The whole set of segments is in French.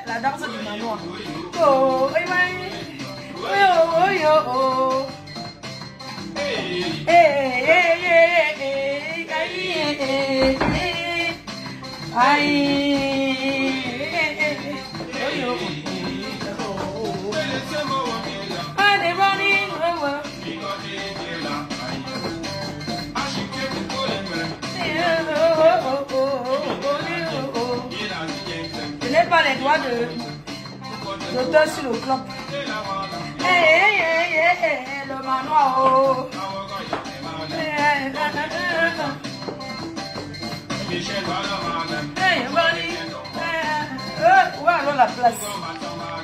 La danse du manoir. Oh, je n'ai pas les doigts de l'auteur sur le clope. Le manoir. Oh. Où alors la place?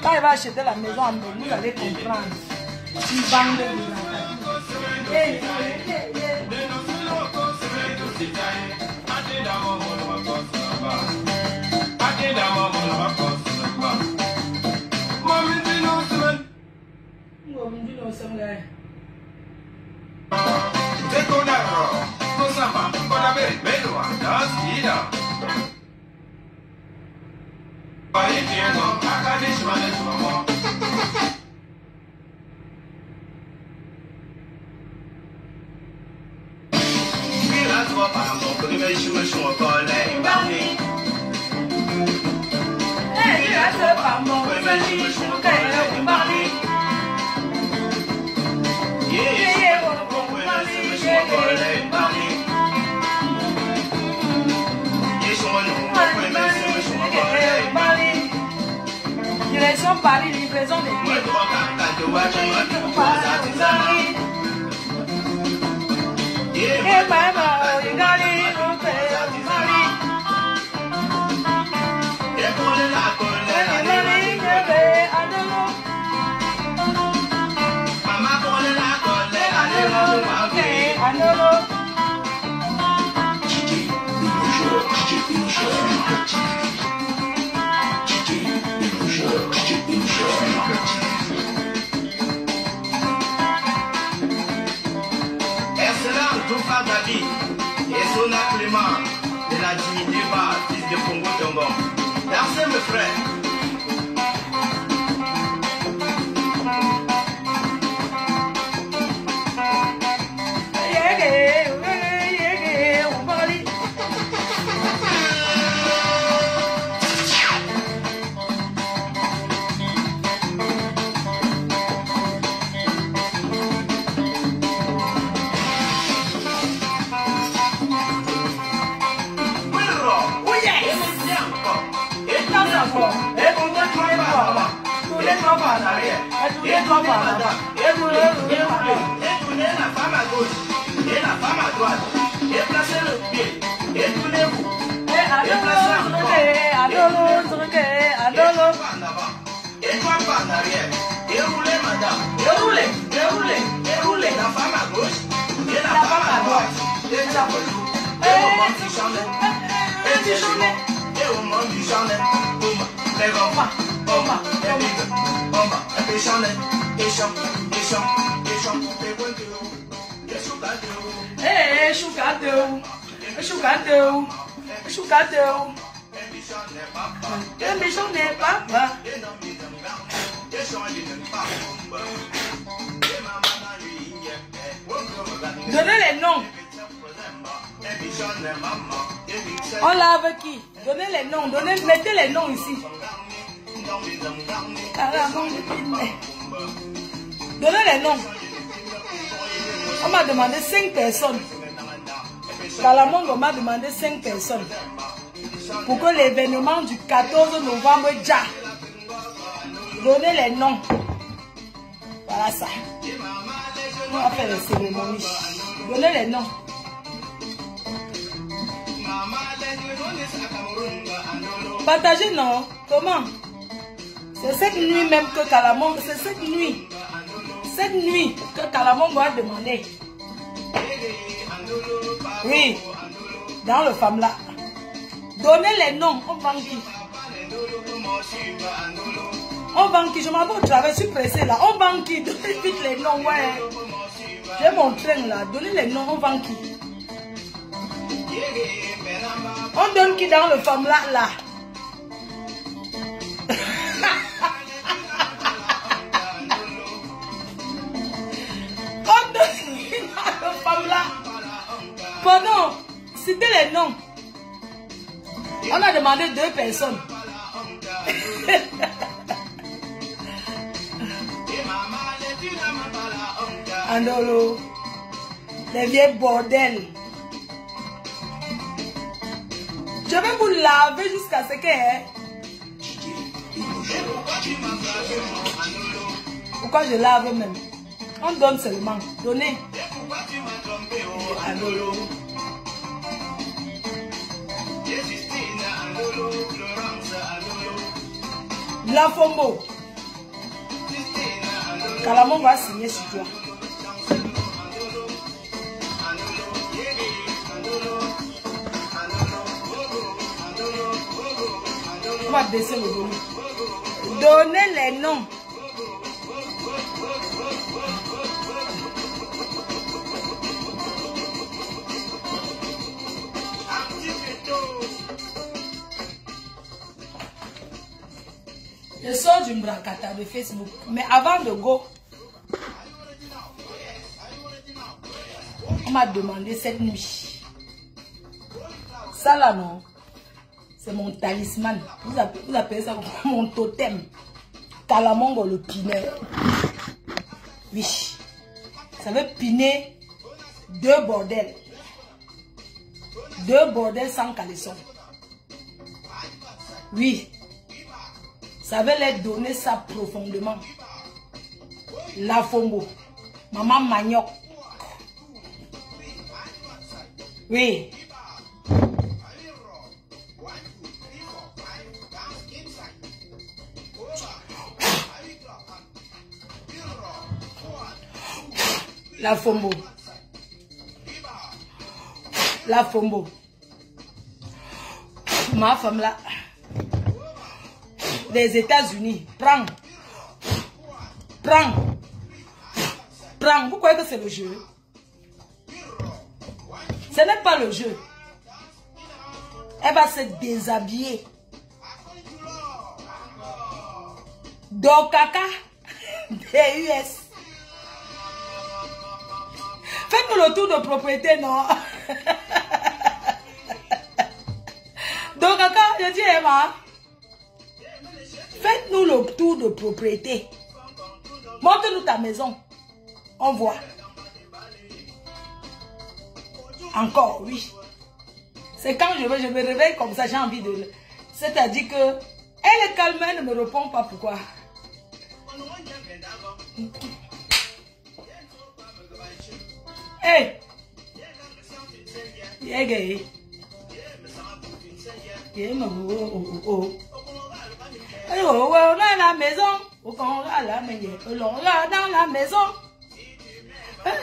Quand il va acheter la maison en Belgique, vous allez comprendre. Il vend de Direction Paris, livraison des billets. Et Sona Clément de la dignité bas, fils de Congo Tongo. Dansez mes frères. Tournez la femme à gauche et la femme à droite. Et placez le pied. Et tournez-vous. Et placez et toi pas en arrière. Et roulez madame. Et roulez la femme à gauche et la femme à droite. Et ça pour vous. Et au moment du chanel. Et au moment du chanel. Les enfants. Donnez les noms. On l'a avec qui? Donnez les noms. Mettez les noms ici. Donnez les noms. On m'a demandé 5 personnes. Kalamongo on m'a demandé 5 personnes. Pour que l'événement du 14 novembre déjà. Donnez les noms. Voilà ça. On va faire les cérémonies. Donnez les noms. Partagez, non? Comment? C'est cette nuit même que Kalamongo, c'est cette nuit que Kalamongo a demandé. Oui, dans le femme là. Donnez les noms, on vend qui? On vend qui? Je m'en vais au travail, je suis pressée là. On vend qui? Donnez vite les noms, ouais. J'ai mon train là, donnez les noms, on vend qui? On donne qui dans le femme là? On donne qui dans le femme là? Pardon, citez les noms. On a demandé 2 personnes. Andolo, les vieux bordels. Je vais vous laver jusqu'à ce que... Pourquoi je lave même? On donne seulement. Donnez. Andolo. La Fombo. Kalamongo va signer sur toi. On va baisser le volume. Donnez les noms. Je sors du Mbrakata de Facebook. Mais avant de go, on m'a demandé cette nuit. Ça là non, c'est mon talisman. Vous appelez ça mon totem. Kalamongo le pinet. Oui. Ça veut piner 2 bordels. 2 bordels sans caleçon. Oui. Ça veut leur donner ça profondément. La Fombo. Maman Manioc. Oui. La Fombo. La Fombo. Ma femme là. Des États-Unis. Prends. Prends. Prends. Vous croyez que c'est le jeu? Ce n'est pas le jeu. Elle va se déshabiller. Dokaka DUS. Faites-nous le tour de propriété, non? Dokaka, je dis Emma. Faites-nous le tour de propriété. Montre-nous ta maison. On voit. Encore, oui. C'est quand je me réveille comme ça, j'ai envie de... C'est-à-dire que elle est calme, elle ne me répond pas pourquoi. Hey! Yeah, gay. Yeah, no. On a la maison, on a la maison, on a dans la maison.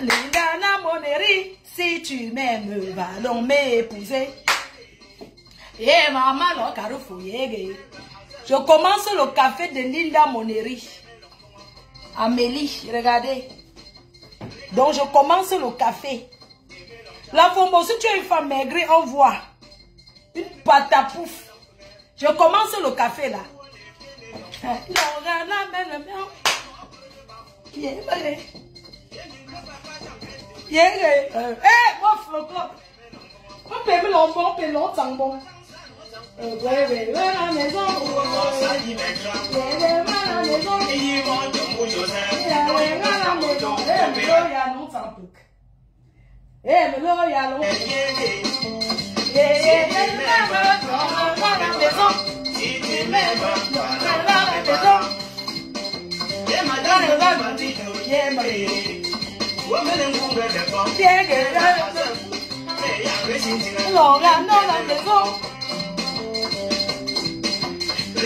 Linda Monéry, si tu m'aimes, va donc m'épouser. Et maman, là, Carrefour, je commence le café de Linda Monéry. Amélie, regardez. Donc, je commence le café. La Fombo, si tu es une femme maigrie, on voit. Une patapouf. Je commence le café là.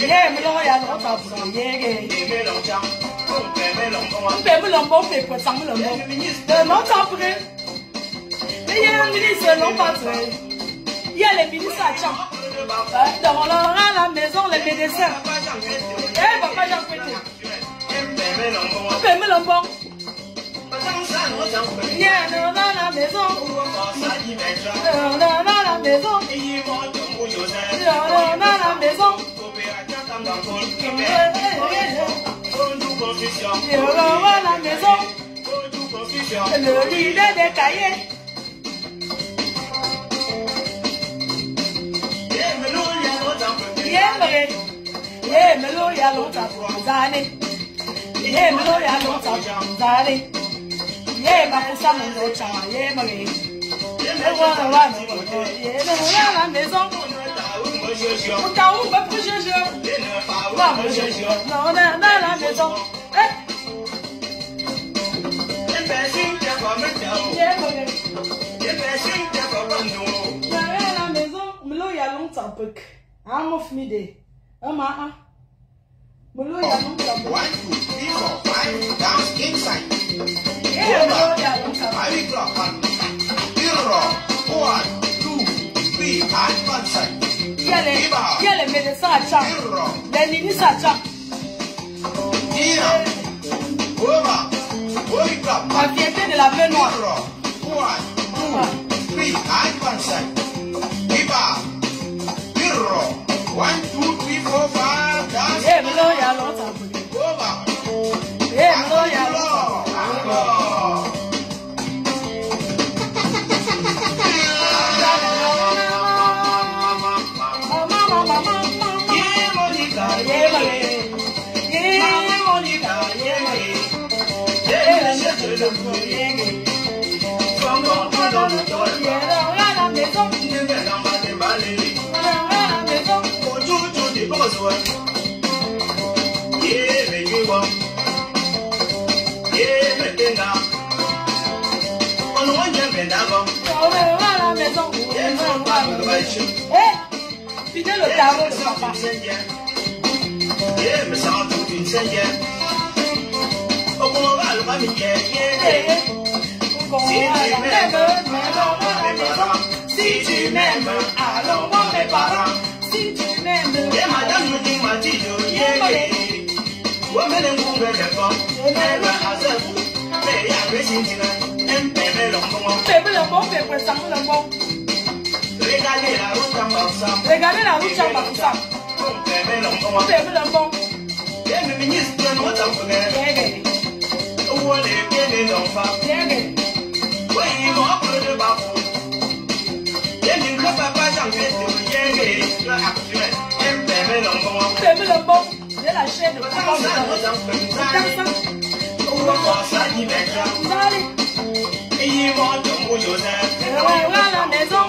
Yeah, me lo ya lo ta bu. Yeah. Me lo bon fait quoi ça me lo bon. De non ta bu. Mais il y a un ministre non pas vrai. Il y a les ministres à Tcham. Dans la maison, les médecins. Eh, papa, j'en peux dire. Fais-moi le bon. Viens dans la maison. Dans la maison. Dans la maison. Dans la maison. Le leader des cahiers. Yeah, me lo ya lo ta zane. Yeah, me lo ya lo ta zane. Yeah, ma pour ça mon lo cha. Yeah, me. Yeah, la maison. On t'a où va pour je. Non, la maison. Yeah, la maison, me lo ya lo ta pek. I'm off me day. Mama, Mulu ya no trouble. 1, 2, 3, 4, 5, dance inside. Yeah, Mulu ya no trouble. I will drop 1, 2, 3, and one side. Yeah, le médecins à Tcham. Les ministres à Tcham. La fierté de la main noire. 1, 2, 3, and one side. 1, 2, 3, 4, 5, dance. Yeah, Mulu ya no trouble. Yeah, Mulu ya no trouble. Fidèle au tarot de papa. Si tu m'aimes, allons voir mes parents. Si tu m'aimes, regardez la route en bas. La chaîne la maison. La maison,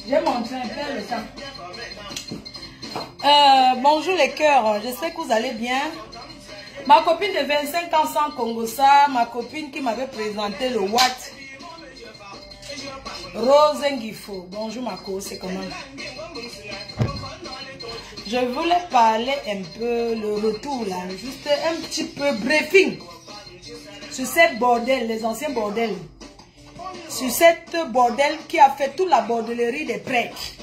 j'ai montré un peu le temps. Bonjour les cœurs, j'espère que vous allez bien. Ma copine de 25 ans sans Congossa, ma copine qui m'avait présenté le Watt, Rose Ngifo. Bonjour Marco, c'est comment? Je voulais parler un peu le retour là, juste un petit peu briefing sur cette bordel, les anciens bordels. Sur cette bordel qui a fait toute la bordellerie des prêtres.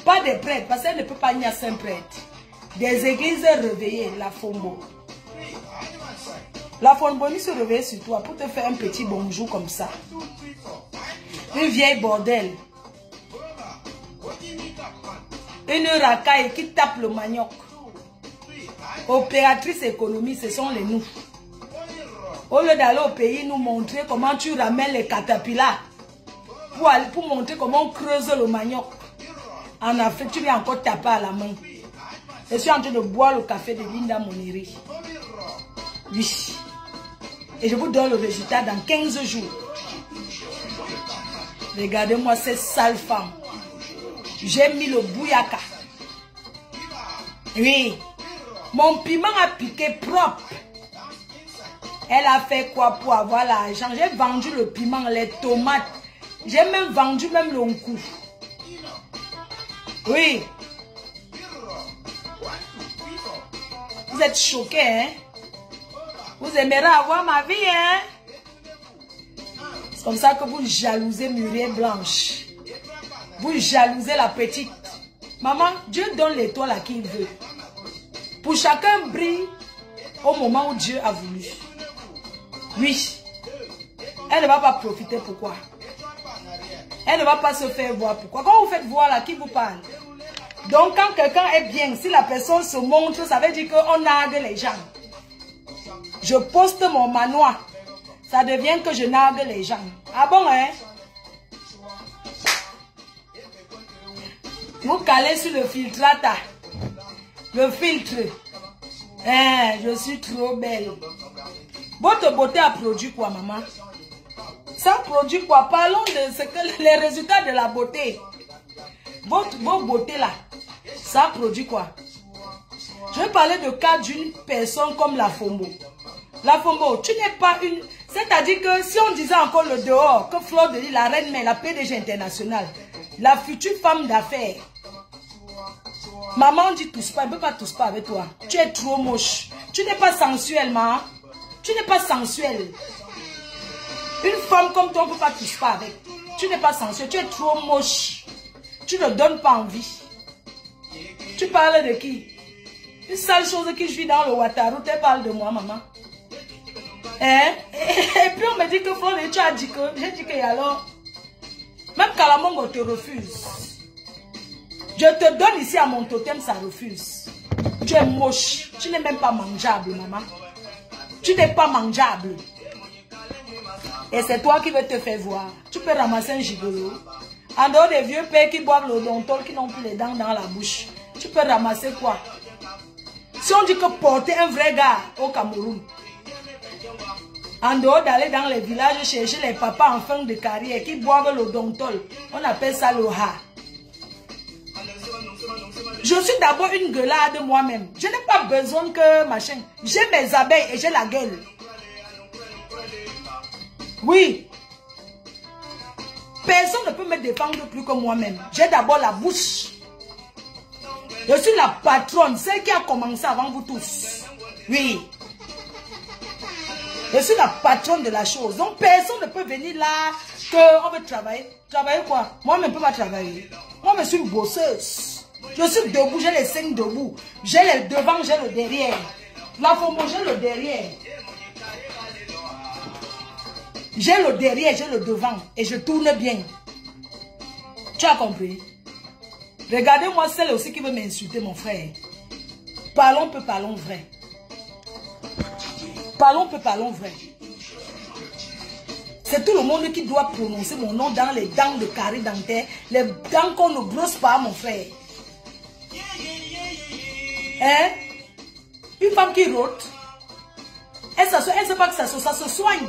Pas des prêtres, parce qu'elle ne peut pas y avoir 5 prêtres. Des églises réveillées, la Fombo. La Fonboni se réveille sur toi pour te faire un petit bonjour comme ça. Une vieille bordel. Une racaille qui tape le manioc. Opératrice économie, ce sont les nous. Au lieu d'aller au pays, nous montrer comment tu ramènes les catapillars. Pour montrer comment on creuse le manioc. En Afrique, tu viens encore taper à la main. Je suis en train de boire le café de Linda Moneri. Oui. Et je vous donne le résultat dans 15 jours. Regardez-moi cette sale femme. J'ai mis le bouyaka. Oui. Mon piment a piqué propre. Elle a fait quoi pour avoir l'argent? J'ai vendu le piment, les tomates. J'ai même vendu même le cou. Oui. Vous êtes choqués, hein? Vous aimerez avoir ma vie, hein? C'est comme ça que vous jalousez Muriel Blanche. Vous jalousez la petite. Maman, Dieu donne l'étoile à qui il veut. Pour chacun brille au moment où Dieu a voulu. Oui. Elle ne va pas profiter. Pourquoi? Elle ne va pas se faire voir. Pourquoi? Quand vous faites voir là, qui vous parle? Donc quand quelqu'un est bien, si la personne se montre, ça veut dire qu'on nargue les gens. Je poste mon manoir. Ça devient que je nargue les gens. Ah bon, hein? Vous calez sur le filtrata. Le filtre. Hein, je suis trop belle. Votre beauté a produit quoi, maman? Ça produit quoi? Parlons de ce que les résultats de la beauté. Vos beautés là, ça produit quoi? Je vais parler de cas d'une personne comme la Fombo. La Fombo, tu n'es pas une... C'est-à-dire que si on disait encore le dehors, que Fleur de Lys, la reine mère, la PDG internationale, la future femme d'affaires. Maman dit tous pas, elle ne peut pas tous pas avec toi. Tu es trop moche. Tu n'es pas sensuelle, maman. Tu n'es pas sensuelle. Une femme comme toi, on ne peut pas tous pas avec. Tu n'es pas sensuelle, tu es trop moche. Tu ne donnes pas envie. Tu parles de qui? Une sale chose qui je vis dans le Ouattara, tu parles de moi, maman. Hein? Et puis on me dit que Fleur, tu as dit que... J'ai dit que alors... Même Kalamongo te refuse. Je te donne ici à mon totem, ça refuse. Tu es moche. Tu n'es même pas mangeable, maman. Tu n'es pas mangeable. Et c'est toi qui veux te faire voir. Tu peux ramasser un gigolo. En dehors des vieux pères qui boivent l'odontol, qui n'ont plus les dents dans la bouche. Tu peux ramasser quoi? Si on dit que porter un vrai gars au Cameroun, en dehors d'aller dans les villages chercher les papas en fin de carrière qui boivent l'odontol, on appelle ça le ha. Je suis d'abord une gueulade moi-même. Je n'ai pas besoin que machin. J'ai mes abeilles et j'ai la gueule. Oui. Personne ne peut me défendre plus que moi-même. J'ai d'abord la bouche. Je suis la patronne, celle qui a commencé avant vous tous. Oui. Je suis la patronne de la chose. Donc personne ne peut venir là qu'on veut travailler. Travailler quoi? Moi, je ne peux pas travailler. Moi, je suis une bosseuse. Je suis debout, j'ai les seins debout. J'ai le devant, j'ai le derrière. La forme, j'ai le derrière. J'ai le derrière, j'ai le devant. Et je tourne bien. Tu as compris? Regardez-moi celle aussi qui veut m'insulter, mon frère. Parlons peu, parlons vrai. Parlons peu, parlons vrai. C'est tout le monde qui doit prononcer mon nom dans les dents de carré dentaire. Les dents qu'on ne brosse pas, mon frère. Hein? Une femme qui rôte, elle ne sait pas que ça se soigne.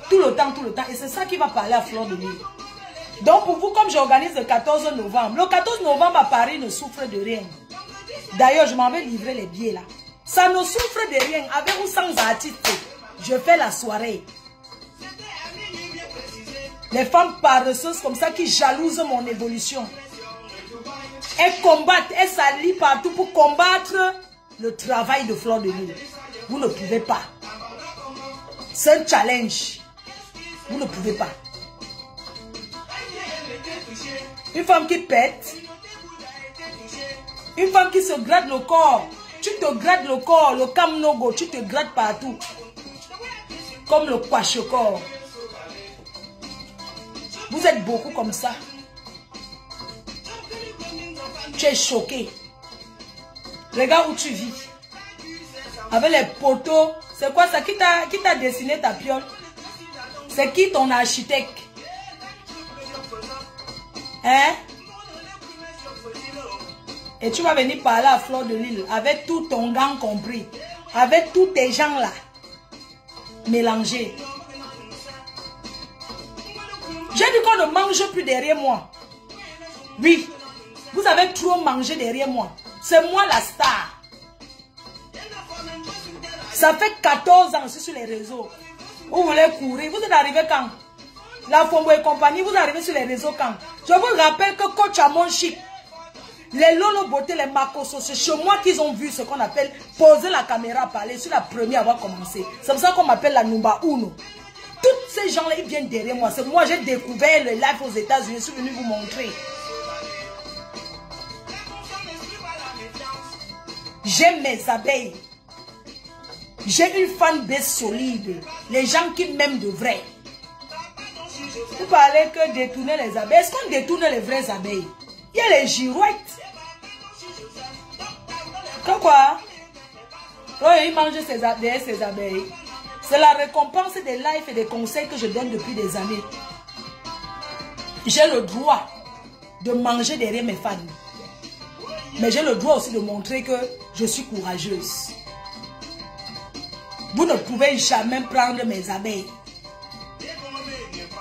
Tout le temps. Et c'est ça qui va parler à Fleur de Lys. Donc pour vous, comme j'organise le 14 novembre, le 14 novembre à Paris ne souffre de rien. D'ailleurs, je m'en vais livrer les billets là. Ça ne souffre de rien. Avec ou sans artiste, je fais la soirée. Les femmes paresseuses comme ça qui jalousent mon évolution. Elles combattent, elles s'allient partout pour combattre le travail de Fleur de Lys. Vous ne pouvez pas. C'est un challenge. Vous ne pouvez pas. Une femme qui pète. Une femme qui se gratte le corps. Tu te grattes le corps, le kamnogo, tu te grattes partout. Comme le kwashokor. Vous êtes beaucoup comme ça. Tu es choqué. Regarde où tu vis. Avec les poteaux, C'est quoi ça? Qui t'a dessiné ta piole? C'est qui ton architecte? Hein? Et tu vas venir parler à Fleur de Lille avec tout ton gang compris. Avec tous tes gens là. Mélangés. J'ai dit qu'on ne mange plus derrière moi. Oui. Vous avez trop mangé derrière moi. C'est moi la star. Ça fait 14 ans que je suis sur les réseaux. Vous voulez courir. Vous êtes arrivé quand? La Fombo et compagnie, vous arrivez sur les réseaux quand? Je vous rappelle que Coach Amon Chic, les Lolo Beauté, les Makoso, c'est chez moi qu'ils ont vu ce qu'on appelle poser la caméra, parler. Je suis la première à avoir commencé. C'est pour ça qu'on m'appelle la Numba Uno. Tous ces gens-là, ils viennent derrière moi. C'est moi, j'ai découvert le live aux États-Unis. Je suis venu vous montrer. J'aime mes abeilles. J'ai une fanbase solide. Les gens qui m'aiment de vrai. Vous parlez que détourner les abeilles. Est-ce qu'on détourne les vraies abeilles? Il y a les girouettes. Quoi? Oh, ils mangent ses abeilles. C'est la récompense des lives et des conseils que je donne depuis des années. J'ai le droit de manger derrière mes fans. Mais j'ai le droit aussi de montrer que je suis courageuse. Vous ne pouvez jamais prendre mes abeilles.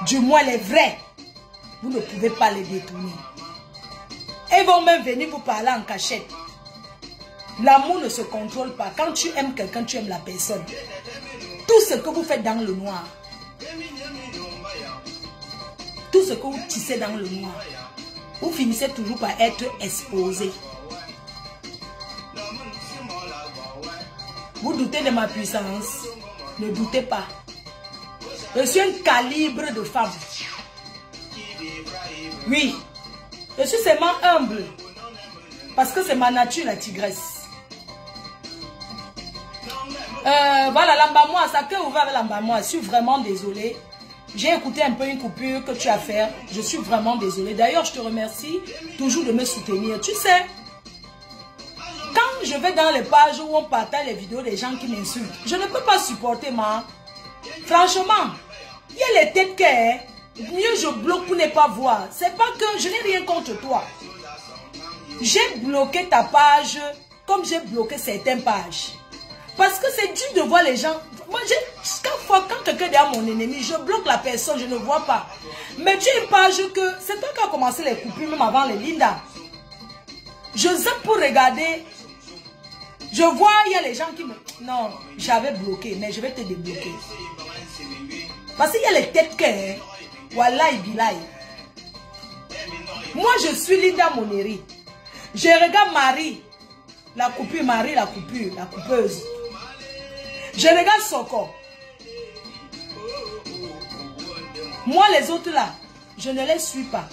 Du moins les vrais. Vous ne pouvez pas les détourner. Ils vont même venir vous parler en cachette. L'amour ne se contrôle pas. Quand tu aimes quelqu'un, tu aimes la personne. Tout ce que vous faites dans le noir, tout ce que vous tissez dans le noir, vous finissez toujours par être exposé. Vous doutez de ma puissance? Ne doutez pas. Je suis un calibre de femme. Oui. Je suis seulement humble. Parce que c'est ma nature, la tigresse. Voilà, l'embamois, ça peut ouvert avec l'embamois. Je suis vraiment désolée. J'ai écouté un peu une coupure que tu as fait. Je suis vraiment désolée. D'ailleurs, je te remercie toujours de me soutenir. Tu sais, quand je vais dans les pages où on partage les vidéos des gens qui m'insultent, je ne peux pas supporter, ma. Franchement, il y a les têtes que mieux je bloque pour ne pas voir. C'est pas que je n'ai rien contre toi. J'ai bloqué ta page comme j'ai bloqué certaines pages. Parce que c'est dur de voir les gens. Moi, quand quelqu'un est derrière mon ennemi, je bloque la personne, je ne vois pas. Mais tu as une page que c'est toi qui as commencé les coupures, même avant les Linda. Je zappe pour regarder. Je vois, il y a les gens qui me... Non, j'avais bloqué, mais je vais te débloquer. Parce qu'il y a les têtes que... Wallahi bilahi. Moi, je suis Linda Moneri. Je regarde Marie. La coupure, Marie, la coupure, la coupeuse. Je regarde Soko. Moi, les autres là, je ne les suis pas.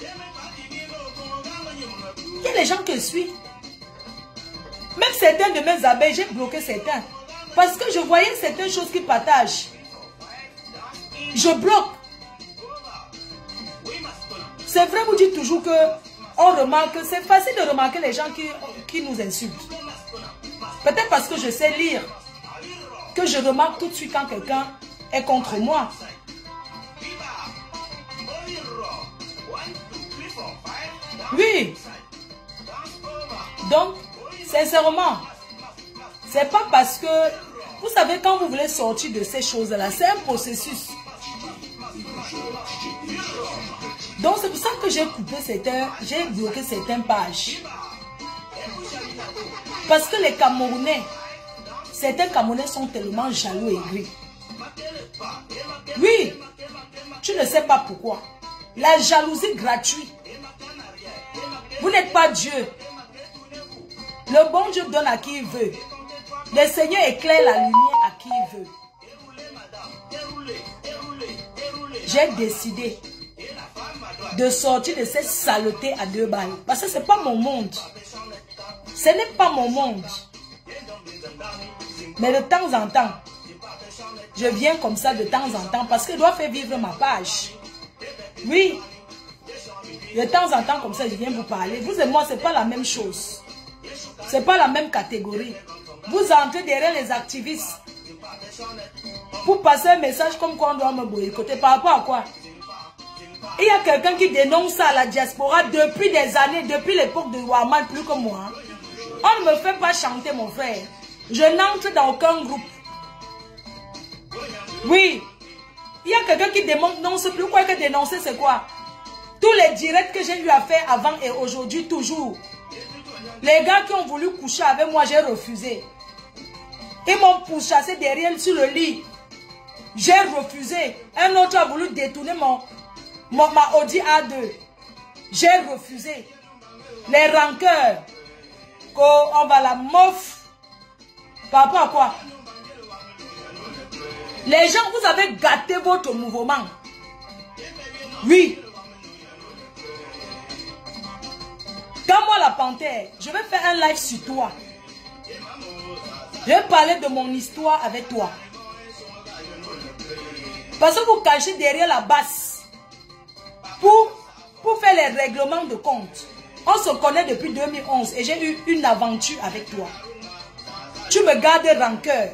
Il y a les gens que je suis. Même certains de mes abeilles, j'ai bloqué certains. Parce que je voyais certaines choses qu'ils partagent. Je bloque. C'est vrai, vous dites toujours que on remarque, c'est facile de remarquer les gens qui nous insultent. Peut-être parce que je sais lire, que je remarque tout de suite quand quelqu'un est contre moi. Oui. Donc, sincèrement, c'est pas parce que, vous savez, quand vous voulez sortir de ces choses-là, c'est un processus. Donc, c'est pour ça que j'ai coupé j'ai bloqué certaines pages. Parce que les Camerounais, certains Camerounais sont tellement jaloux et gris. Oui, tu ne sais pas pourquoi. La jalousie gratuite. Vous n'êtes pas Dieu. Le bon Dieu donne à qui il veut. Le Seigneur éclaire la lumière à qui il veut. J'ai décidé de sortir de cette saleté à 2 balles. Parce que ce n'est pas mon monde. Ce n'est pas mon monde. Mais de temps en temps, je viens comme ça de temps en temps parce que je dois faire vivre ma page. Oui. De temps en temps comme ça, je viens vous parler. Vous et moi, ce n'est pas la même chose. Ce n'est pas la même catégorie. Vous entrez derrière les activistes. Pour passer un message comme quoi on doit me boycotter. Par rapport à quoi? Il y a quelqu'un qui dénonce ça à la diaspora depuis des années, depuis l'époque de Ouaman, plus que moi. On ne me fait pas chanter, mon frère. Je n'entre dans aucun groupe. Oui. Il y a quelqu'un qui dénonce plus. Quoi que dénoncer, c'est quoi? Tous les directs que j'ai eu à faire avant et aujourd'hui, toujours. Les gars qui ont voulu coucher avec moi, j'ai refusé. Ils m'ont pourchassé derrière sur le lit. J'ai refusé. Un autre a voulu détourner ma Audi A2. J'ai refusé. Les rancœurs. On va la mof. Par rapport à quoi? Les gens, vous avez gâté votre mouvement. Oui. Quand moi la panthère, je vais faire un live sur toi. Je vais parler de mon histoire avec toi. Parce que vous cachez derrière la basse. Pour faire les règlements de compte. On se connaît depuis 2011 et j'ai eu une aventure avec toi. Tu me gardes rancœur.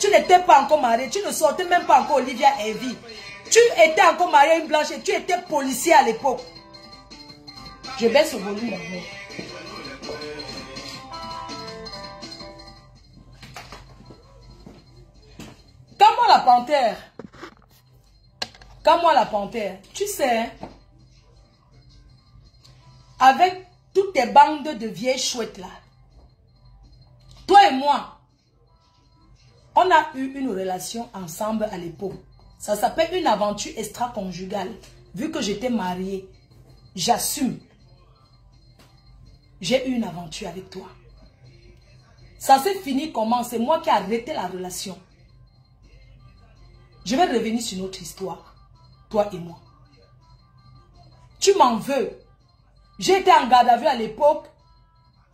Tu n'étais pas encore marié. Tu ne sortais même pas encore Olivia Evie. Tu étais encore marié à une blanche et tu étais policier à l'époque. Je baisse le volume. Comme moi la panthère, tu sais, avec toutes tes bandes de vieilles chouettes là, toi et moi, on a eu une relation ensemble à l'époque. Ça s'appelle une aventure extra-conjugale. Vu que j'étais mariée, j'assume. J'ai eu une aventure avec toi. Ça s'est fini comment? C'est moi qui ai arrêté la relation. Je vais revenir sur notre histoire. Toi et moi. Tu m'en veux. J'ai été en garde à vue à l'époque.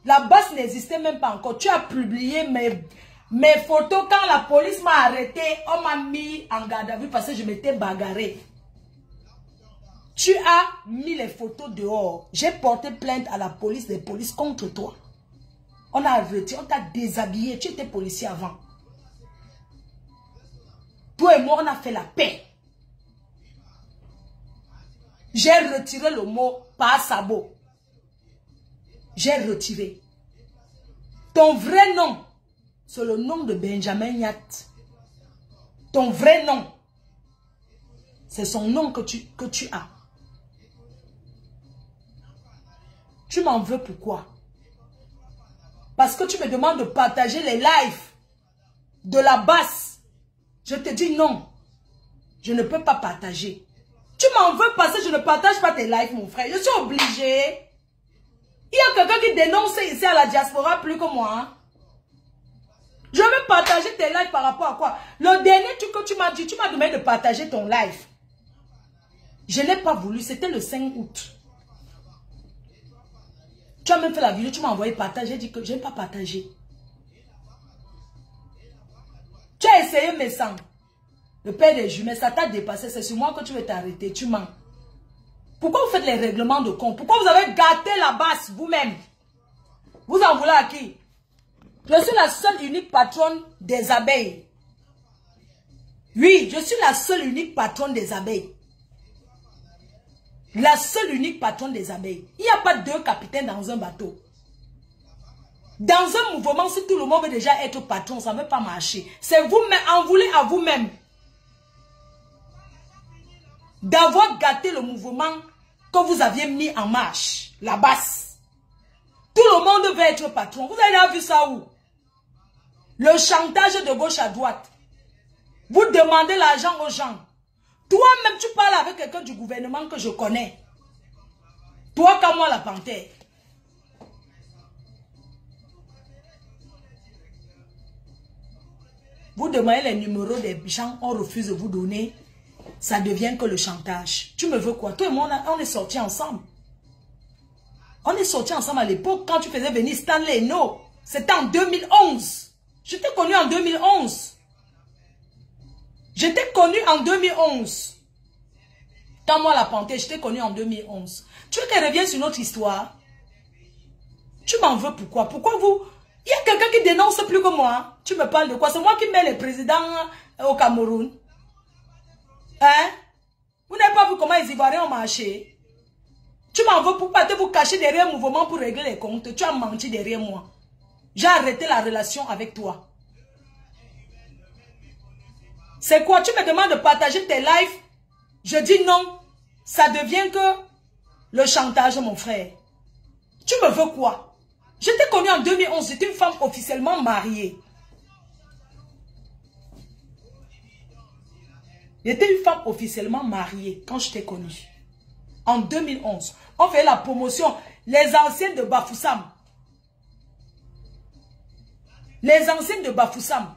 La basse n'existait même pas encore. Tu as publié mes photos. Quand la police m'a arrêté, on m'a mis en garde à vue parce que je m'étais bagarré. Tu as mis les photos dehors. J'ai porté plainte à la police des polices contre toi. On a arrêté, on t'a déshabillé. Tu étais policier avant. Toi et moi, on a fait la paix. J'ai retiré le mot par sabot. J'ai retiré. Ton vrai nom, c'est le nom de Benjamin Nyat. Ton vrai nom, c'est son nom que tu as. Tu m'en veux pourquoi? Parce que tu me demandes de partager les lives de la basse. Je te dis non. Je ne peux pas partager. Tu m'en veux parce que je ne partage pas tes lives, mon frère. Je suis obligé. Il y a quelqu'un qui dénonce ici à la diaspora plus que moi. Hein? Je vais partager tes lives par rapport à quoi? Le dernier truc que tu m'as dit, tu m'as demandé de partager ton live. Je n'ai pas voulu. C'était le 5 août. Tu as même fait la vidéo, tu m'as envoyé partager. J'ai dit que je n'ai pas partagé. Tu as essayé mes sangs. Le père des jumelles, ça t'a dépassé. C'est sur moi que tu veux t'arrêter. Tu mens. Pourquoi vous faites les règlements de compte? Pourquoi vous avez gâté la basse vous-même? Vous en voulez à qui? Je suis la seule unique patronne des abeilles. Oui, je suis la seule unique patronne des abeilles. La seule unique patronne des abeilles. Il n'y a pas deux capitaines dans un bateau. Dans un mouvement, si tout le monde veut déjà être patron, ça ne veut pas marcher. C'est vous-même, en voulez à vous-même. D'avoir gâté le mouvement que vous aviez mis en marche. La basse. Tout le monde veut être patron. Vous avez vu ça où? Le chantage de gauche à droite. Vous demandez l'argent aux gens. Toi-même, tu parles avec quelqu'un du gouvernement que je connais. Toi, comme moi, la panthère. Vous demandez les numéros des gens, on refuse de vous donner. Ça devient que le chantage. Tu me veux quoi? Toi et moi, on est sortis ensemble. On est sortis ensemble à l'époque quand tu faisais venir Stanley. Non, c'était en 2011. Je t'ai connu en 2011. Je t'ai connu en 2011. Quand moi, la panthère, je t'ai connu en 2011. Tu veux qu'elle revienne sur notre histoire? Tu m'en veux pourquoi? Pourquoi vous Il y a quelqu'un qui dénonce plus que moi. Tu me parles de quoi? C'est moi qui mets les présidents au Cameroun. Hein? Vous n'avez pas vu comment les Ivoiriens ont marché? Tu m'en veux pour pas te vous cacher derrière un mouvement pour régler les comptes. Tu as menti derrière moi. J'ai arrêté la relation avec toi. C'est quoi? Tu me demandes de partager tes lives? Je dis non. Ça devient que le chantage, mon frère. Tu me veux quoi? Je t'ai connue en 2011. J'étais une femme officiellement mariée. J'étais une femme officiellement mariée quand je t'ai connue. En 2011. On fait la promotion. Les anciennes de Bafoussam. Les anciennes de Bafoussam.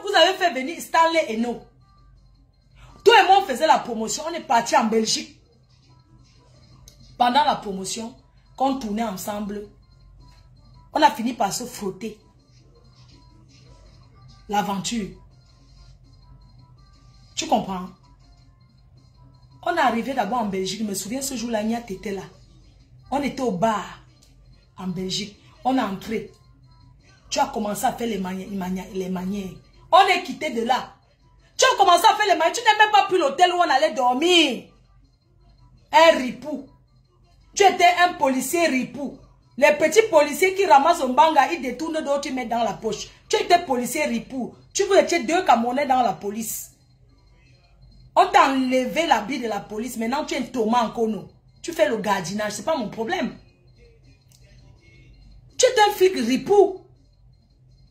Vous avez fait venir Stanley Eno. Toi et moi, on faisait la promotion. On est parti en Belgique. Pendant la promotion, quand on tournait ensemble, on a fini par se frotter. L'aventure. Tu comprends? On est arrivé d'abord en Belgique. Je me souviens ce jour-là, Niat était là. On était au bar en Belgique. On est entré. Tu as commencé à faire les manières. On est quitté de là. Tu as commencé à faire les manières. Tu n'as même pas pris l'hôtel où on allait dormir. Un ripou. Tu étais un policier ripou. Les petits policiers qui ramassent un banga, ils détournent d'autres, ils mettent dans la poche. Tu étais policier ripou. Tu étais 2 Camerounais dans la police. On t'a enlevé l'habit de la police. Maintenant, tu es un Thomas en Kono. Tu fais le gardinage. Ce n'est pas mon problème. Tu es un flic ripou.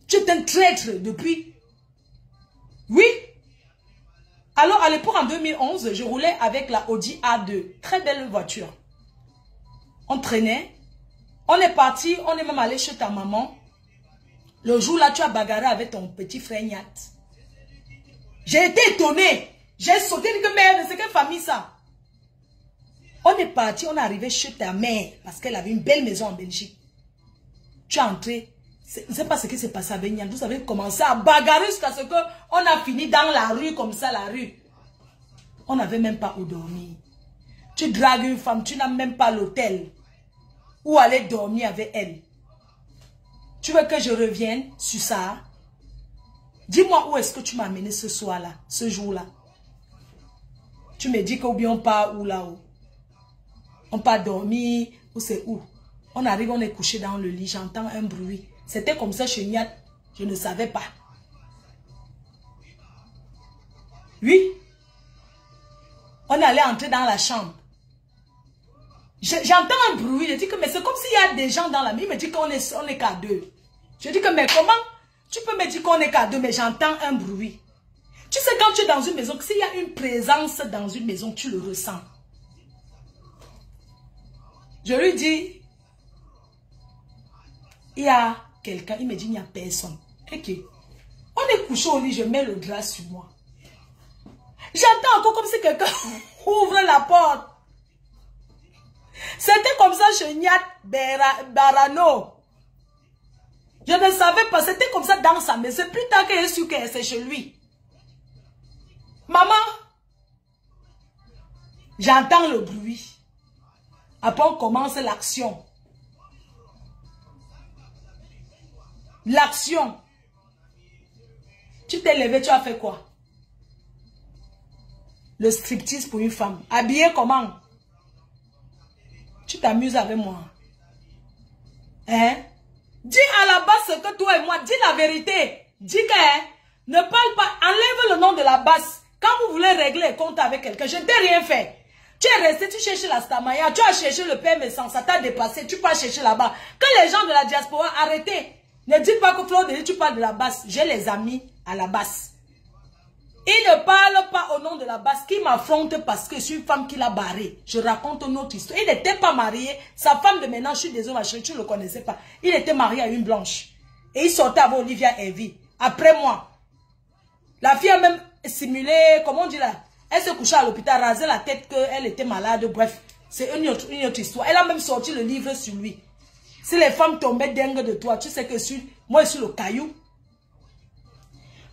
Tu es un traître depuis. Oui. Alors, à l'époque, en 2011, je roulais avec la Audi A2. Très belle voiture. On traînait. On est parti. On est même allé chez ta maman. Le jour-là, tu as bagarré avec ton petit frère Niat. J'ai été étonné. J'ai sauté, dit que merde, c'est quelle famille ça? On est parti, on est arrivé chez ta mère parce qu'elle avait une belle maison en Belgique. Tu es entré, je ne sais pas ce qui s'est passé avec Nian. Vous avez commencé à bagarrer jusqu'à ce qu'on a fini dans la rue comme ça, la rue. On n'avait même pas où dormir. Tu dragues une femme, tu n'as même pas l'hôtel où aller dormir avec elle. Tu veux que je revienne sur ça? Dis-moi où est-ce que tu m'as amené ce soir-là, ce jour-là. Tu me dis qu'on on part où là-haut? On part dormir, ou c'est où? On arrive, on est couché dans le lit, j'entends un bruit. C'était comme ça chez Niat, je ne savais pas. Oui. On allait entrer dans la chambre. J'entends un bruit, je dis que mais c'est comme s'il y a des gens dans la maison. Il me dit qu'on est qu'à 2. Je dis que mais comment? Tu peux me dire qu'on est qu'à 2, mais j'entends un bruit. Tu sais, quand tu es dans une maison, s'il y a une présence dans une maison, tu le ressens. Je lui dis, il y a quelqu'un, il me dit, il n'y a personne. Ok. On est couché au lit, je mets le drap sur moi. J'entends encore comme si quelqu'un ouvre la porte. C'était comme ça chez Niat Barano. Je ne savais pas, c'était comme ça dans sa maison. C'est plus tard que j'ai su que c'est chez lui. Maman, j'entends le bruit. Après, on commence l'action. L'action. Tu t'es levé, tu as fait quoi? Le striptease pour une femme. Habillé comment? Tu t'amuses avec moi. Hein? Dis à la base ce que toi et moi, dis la vérité. Dis que, hein, ne parle pas, enlève le nom de la base. Quand vous voulez régler les comptes avec quelqu'un, je ne t'ai rien fait. Tu es resté, tu cherches la Stamaya, tu as cherché le PMS, ça t'a dépassé, tu peux chercher là-bas. Que les gens de la diaspora, arrêtez. Ne dites pas que Flo, tu parles de la base. J'ai les amis à la base. Ils ne parlent pas au nom de la base, qui m'affronte parce que je suis une femme qui l'a barré. Je raconte une autre histoire. Il n'était pas marié. Sa femme de maintenant, je suis désolée, tu ne le connaissais pas. Il était marié à une blanche. Et il sortait avec Olivia Evie. Après moi. La fille a même simulé, comment on dit là? Elle se couchait à l'hôpital, rasait la tête qu'elle était malade. Bref, c'est une autre histoire. Elle a même sorti le livre sur lui. Si les femmes tombaient dingues de toi, tu sais que moi je suis le caillou.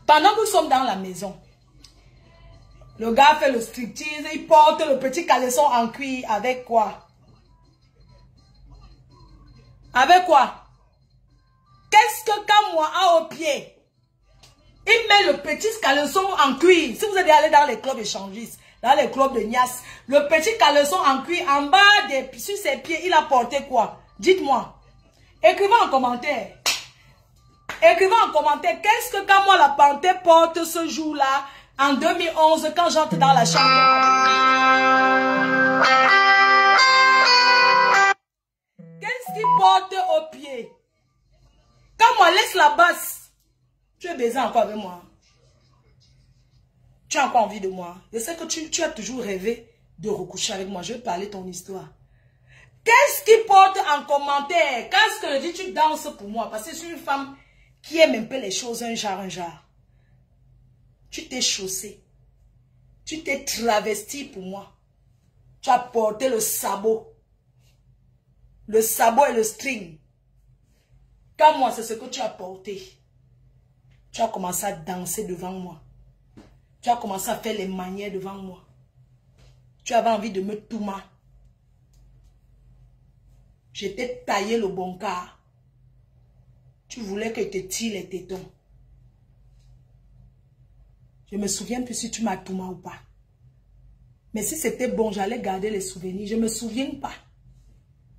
Pendant que nous sommes dans la maison, le gars fait le striptease, il porte le petit caleçon en cuir avec quoi? Avec quoi? Qu'est-ce que Kamwa a au pied? Il met le petit caleçon en cuir. Si vous êtes allé dans les clubs échangistes, dans les clubs de Nias, le petit caleçon en cuir, en bas, sur ses pieds, il a porté quoi? Dites-moi. Écrivez en commentaire. Écrivez en commentaire. Qu'est-ce que Kamwa la panthère porte ce jour-là, en 2011, quand j'entre dans la chambre? Qu'est-ce qu'il porte au pied? Kamwa laisse la basse. Tu es baisé encore avec moi. Tu as encore envie de moi. Je sais que tu as toujours rêvé de recoucher avec moi. Je vais parler ton histoire. Qu'est-ce qui porte en commentaire? Qu'est-ce que je dis? Tu danses pour moi. Parce que je suis une femme qui aime un peu les choses un genre. Tu t'es chaussée. Tu t'es travesti pour moi. Tu as porté le sabot. Le sabot et le string. Comme moi, c'est ce que tu as porté. Tu as commencé à danser devant moi. Tu as commencé à faire les manières devant moi. Tu avais envie de me touma. Je t'ai taillé le bon quart. Tu voulais que je te tire les tétons. Je me souviens plus si tu m'as touma ou pas. Mais si c'était bon, j'allais garder les souvenirs. Je ne me souviens pas.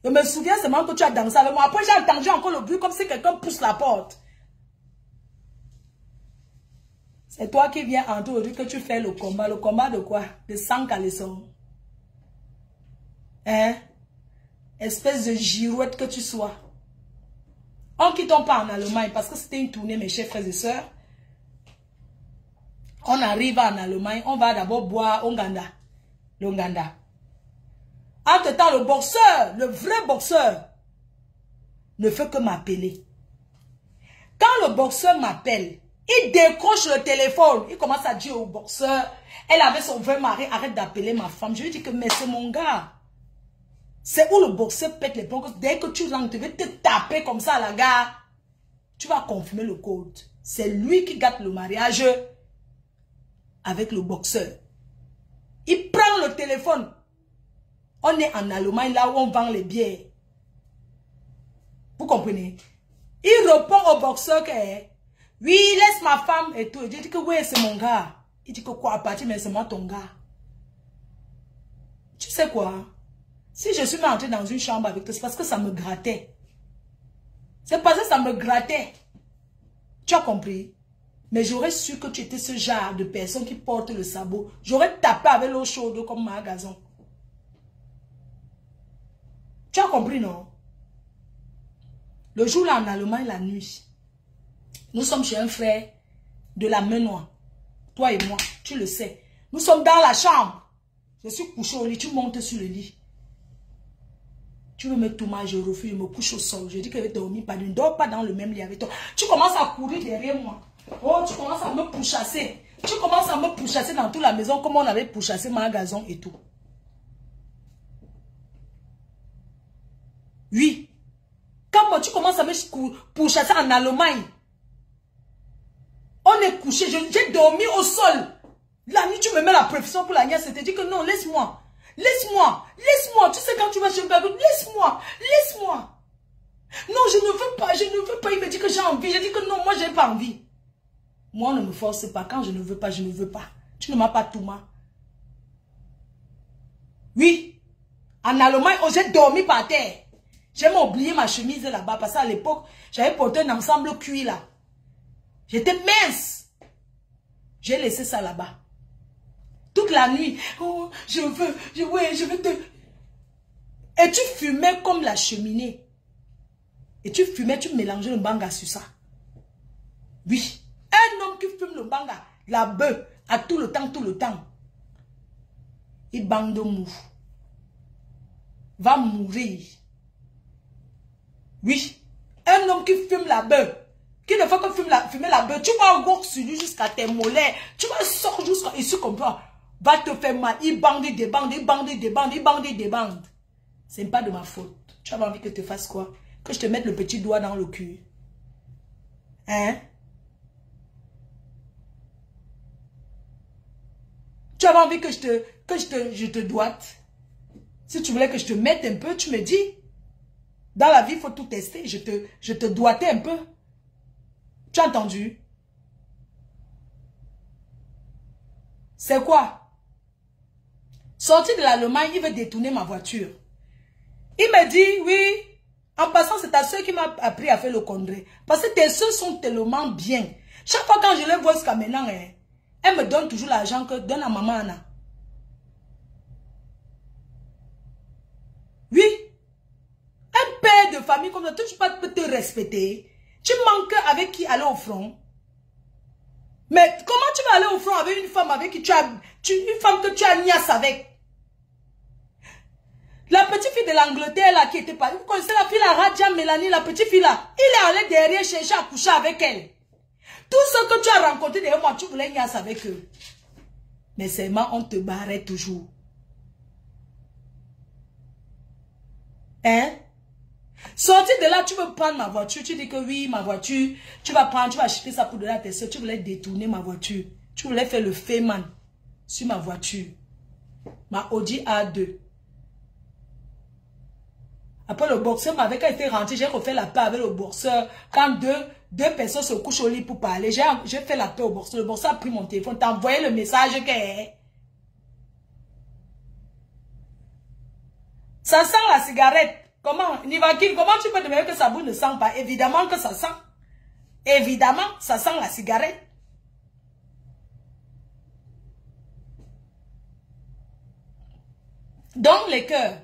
Je me souviens seulement que tu as dansé avec moi. Après, j'ai entendu encore le bruit comme si quelqu'un pousse la porte. C'est toi qui viens en tout que tu fais le combat. Le combat de quoi? De 100 caleçons. Hein? Espèce de girouette que tu sois. On ne quitte pas en Allemagne parce que c'était une tournée, mes chers frères et sœurs. On arrive en Allemagne, on va d'abord boire Onganda. L'Onganda. Entre-temps, le boxeur, le vrai boxeur, ne fait que m'appeler. Quand le boxeur m'appelle, il décroche le téléphone. Il commence à dire au boxeur, elle avait son vrai mari, arrête d'appeler ma femme. Je lui dis que, mais c'est mon gars. C'est où le boxeur pète les plombs. Dès que tu rentres, tu veux te taper comme ça à la gare. Tu vas confirmer le code. C'est lui qui gâte le mariage avec le boxeur. Il prend le téléphone. On est en Allemagne, là où on vend les bières. Vous comprenez? Il répond au boxeur que, oui, laisse ma femme et tout. Il dit que oui, c'est mon gars. Il dit que quoi, à partir, mais c'est moi ton gars. Tu sais quoi? Si je suis entrée dans une chambre avec toi, c'est parce que ça me grattait. C'est parce que ça me grattait. Tu as compris? Mais j'aurais su que tu étais ce genre de personne qui porte le sabot. J'aurais tapé avec l'eau chaude comme ma gazon. Tu as compris, non? Le jour là en Allemagne, la nuit, nous sommes chez un frère de la Menois. Toi et moi, tu le sais. Nous sommes dans la chambre. Je suis couché au lit, tu montes sur le lit. Tu veux me tourner, je refuse, je me couche au sol. Je dis que je vais dormir, ne dors pas dans le même lit avec toi. Tu commences à courir derrière moi. Oh, tu commences à me pourchasser. Tu commences à me pourchasser dans toute la maison comme on avait pourchassé ma gazon et tout. Oui. Quand moi, tu commences à me pourchasser en Allemagne. On est couché, j'ai dormi au sol. La nuit, tu me mets la pression pour la nièce. Je te dis que non, laisse-moi. Laisse-moi. Laisse-moi. Tu sais quand tu vas chez Bago, laisse-moi. Laisse-moi. Non, je ne veux pas. Je ne veux pas. Il me dit que j'ai envie. Je dis que non, moi, je n'ai pas envie. Moi, on ne me force pas. Quand je ne veux pas, je ne veux pas. Tu ne m'as pas tout mal. Oui. En Allemagne, oh, j'ai dormi par terre. J'ai oublié ma chemise là-bas. Parce qu'à l'époque, j'avais porté un ensemble cuir là. J'étais mince. J'ai laissé ça là-bas. Toute la nuit. Oh, je veux te... Et tu fumais comme la cheminée. Et tu fumais, tu mélangeais le banga sur ça. Oui. Un homme qui fume le banga, la bœuf, à tout le temps. Il bande mou. Va mourir. Oui. Un homme qui fume la bœuf, qui ne fait que fumer la bœuf, tu vas avoir sur lui jusqu'à tes mollets. Tu vas sortir jusqu'à ici comme ça. Va te faire mal. Il bande des bandes. C'est pas de ma faute. Tu avais envie que je te fasse quoi? Que je te mette le petit doigt dans le cul. Hein? Tu avais envie que je te doite? Si tu voulais que je te mette un peu, tu me dis. Dans la vie, il faut tout tester. Je te doigtais un peu. Tu as entendu? C'est quoi? Sorti de l'Allemagne, il veut détourner ma voiture. Il me dit, oui, en passant, c'est ta soeur qui m'a appris à faire le congrès. Parce que tes soeurs sont tellement bien. Chaque fois quand je les vois jusqu'à maintenant, elle me donne toujours l'argent que donne à maman Anna. Oui. Un père de famille comme ça, tu peux te respecter. Tu manques avec qui aller au front. Mais comment tu vas aller au front avec une femme avec qui une femme que tu as niasse avec? La petite fille de l'Angleterre là qui était pas... Vous connaissez la fille la Radia Mélanie, la petite fille là? Il est allé derrière chercher à coucher avec elle. Tout ce que tu as rencontré derrière moi, tu voulais niasse avec eux. Mais seulement on te barrait toujours. Hein? Sorti de là, tu veux prendre ma voiture. Tu dis que oui, ma voiture, tu vas prendre, tu vas acheter ça pour donner à tes soeurs. Tu voulais détourner ma voiture. Tu voulais faire le féman sur ma voiture. Ma Audi A2. Après le boxeur m'avait été rentré, j'ai refait la paix avec le boxeur. Quand deux personnes se couchent au lit pour parler, j'ai fait la paix au boxeur. Le boxeur a pris mon téléphone, t'as envoyé le message que... Ça sent la cigarette. Comment, Nivakine, comment tu peux demander que ça boue ne sent pas? Évidemment que ça sent. Évidemment, ça sent la cigarette. Donc, les cœurs.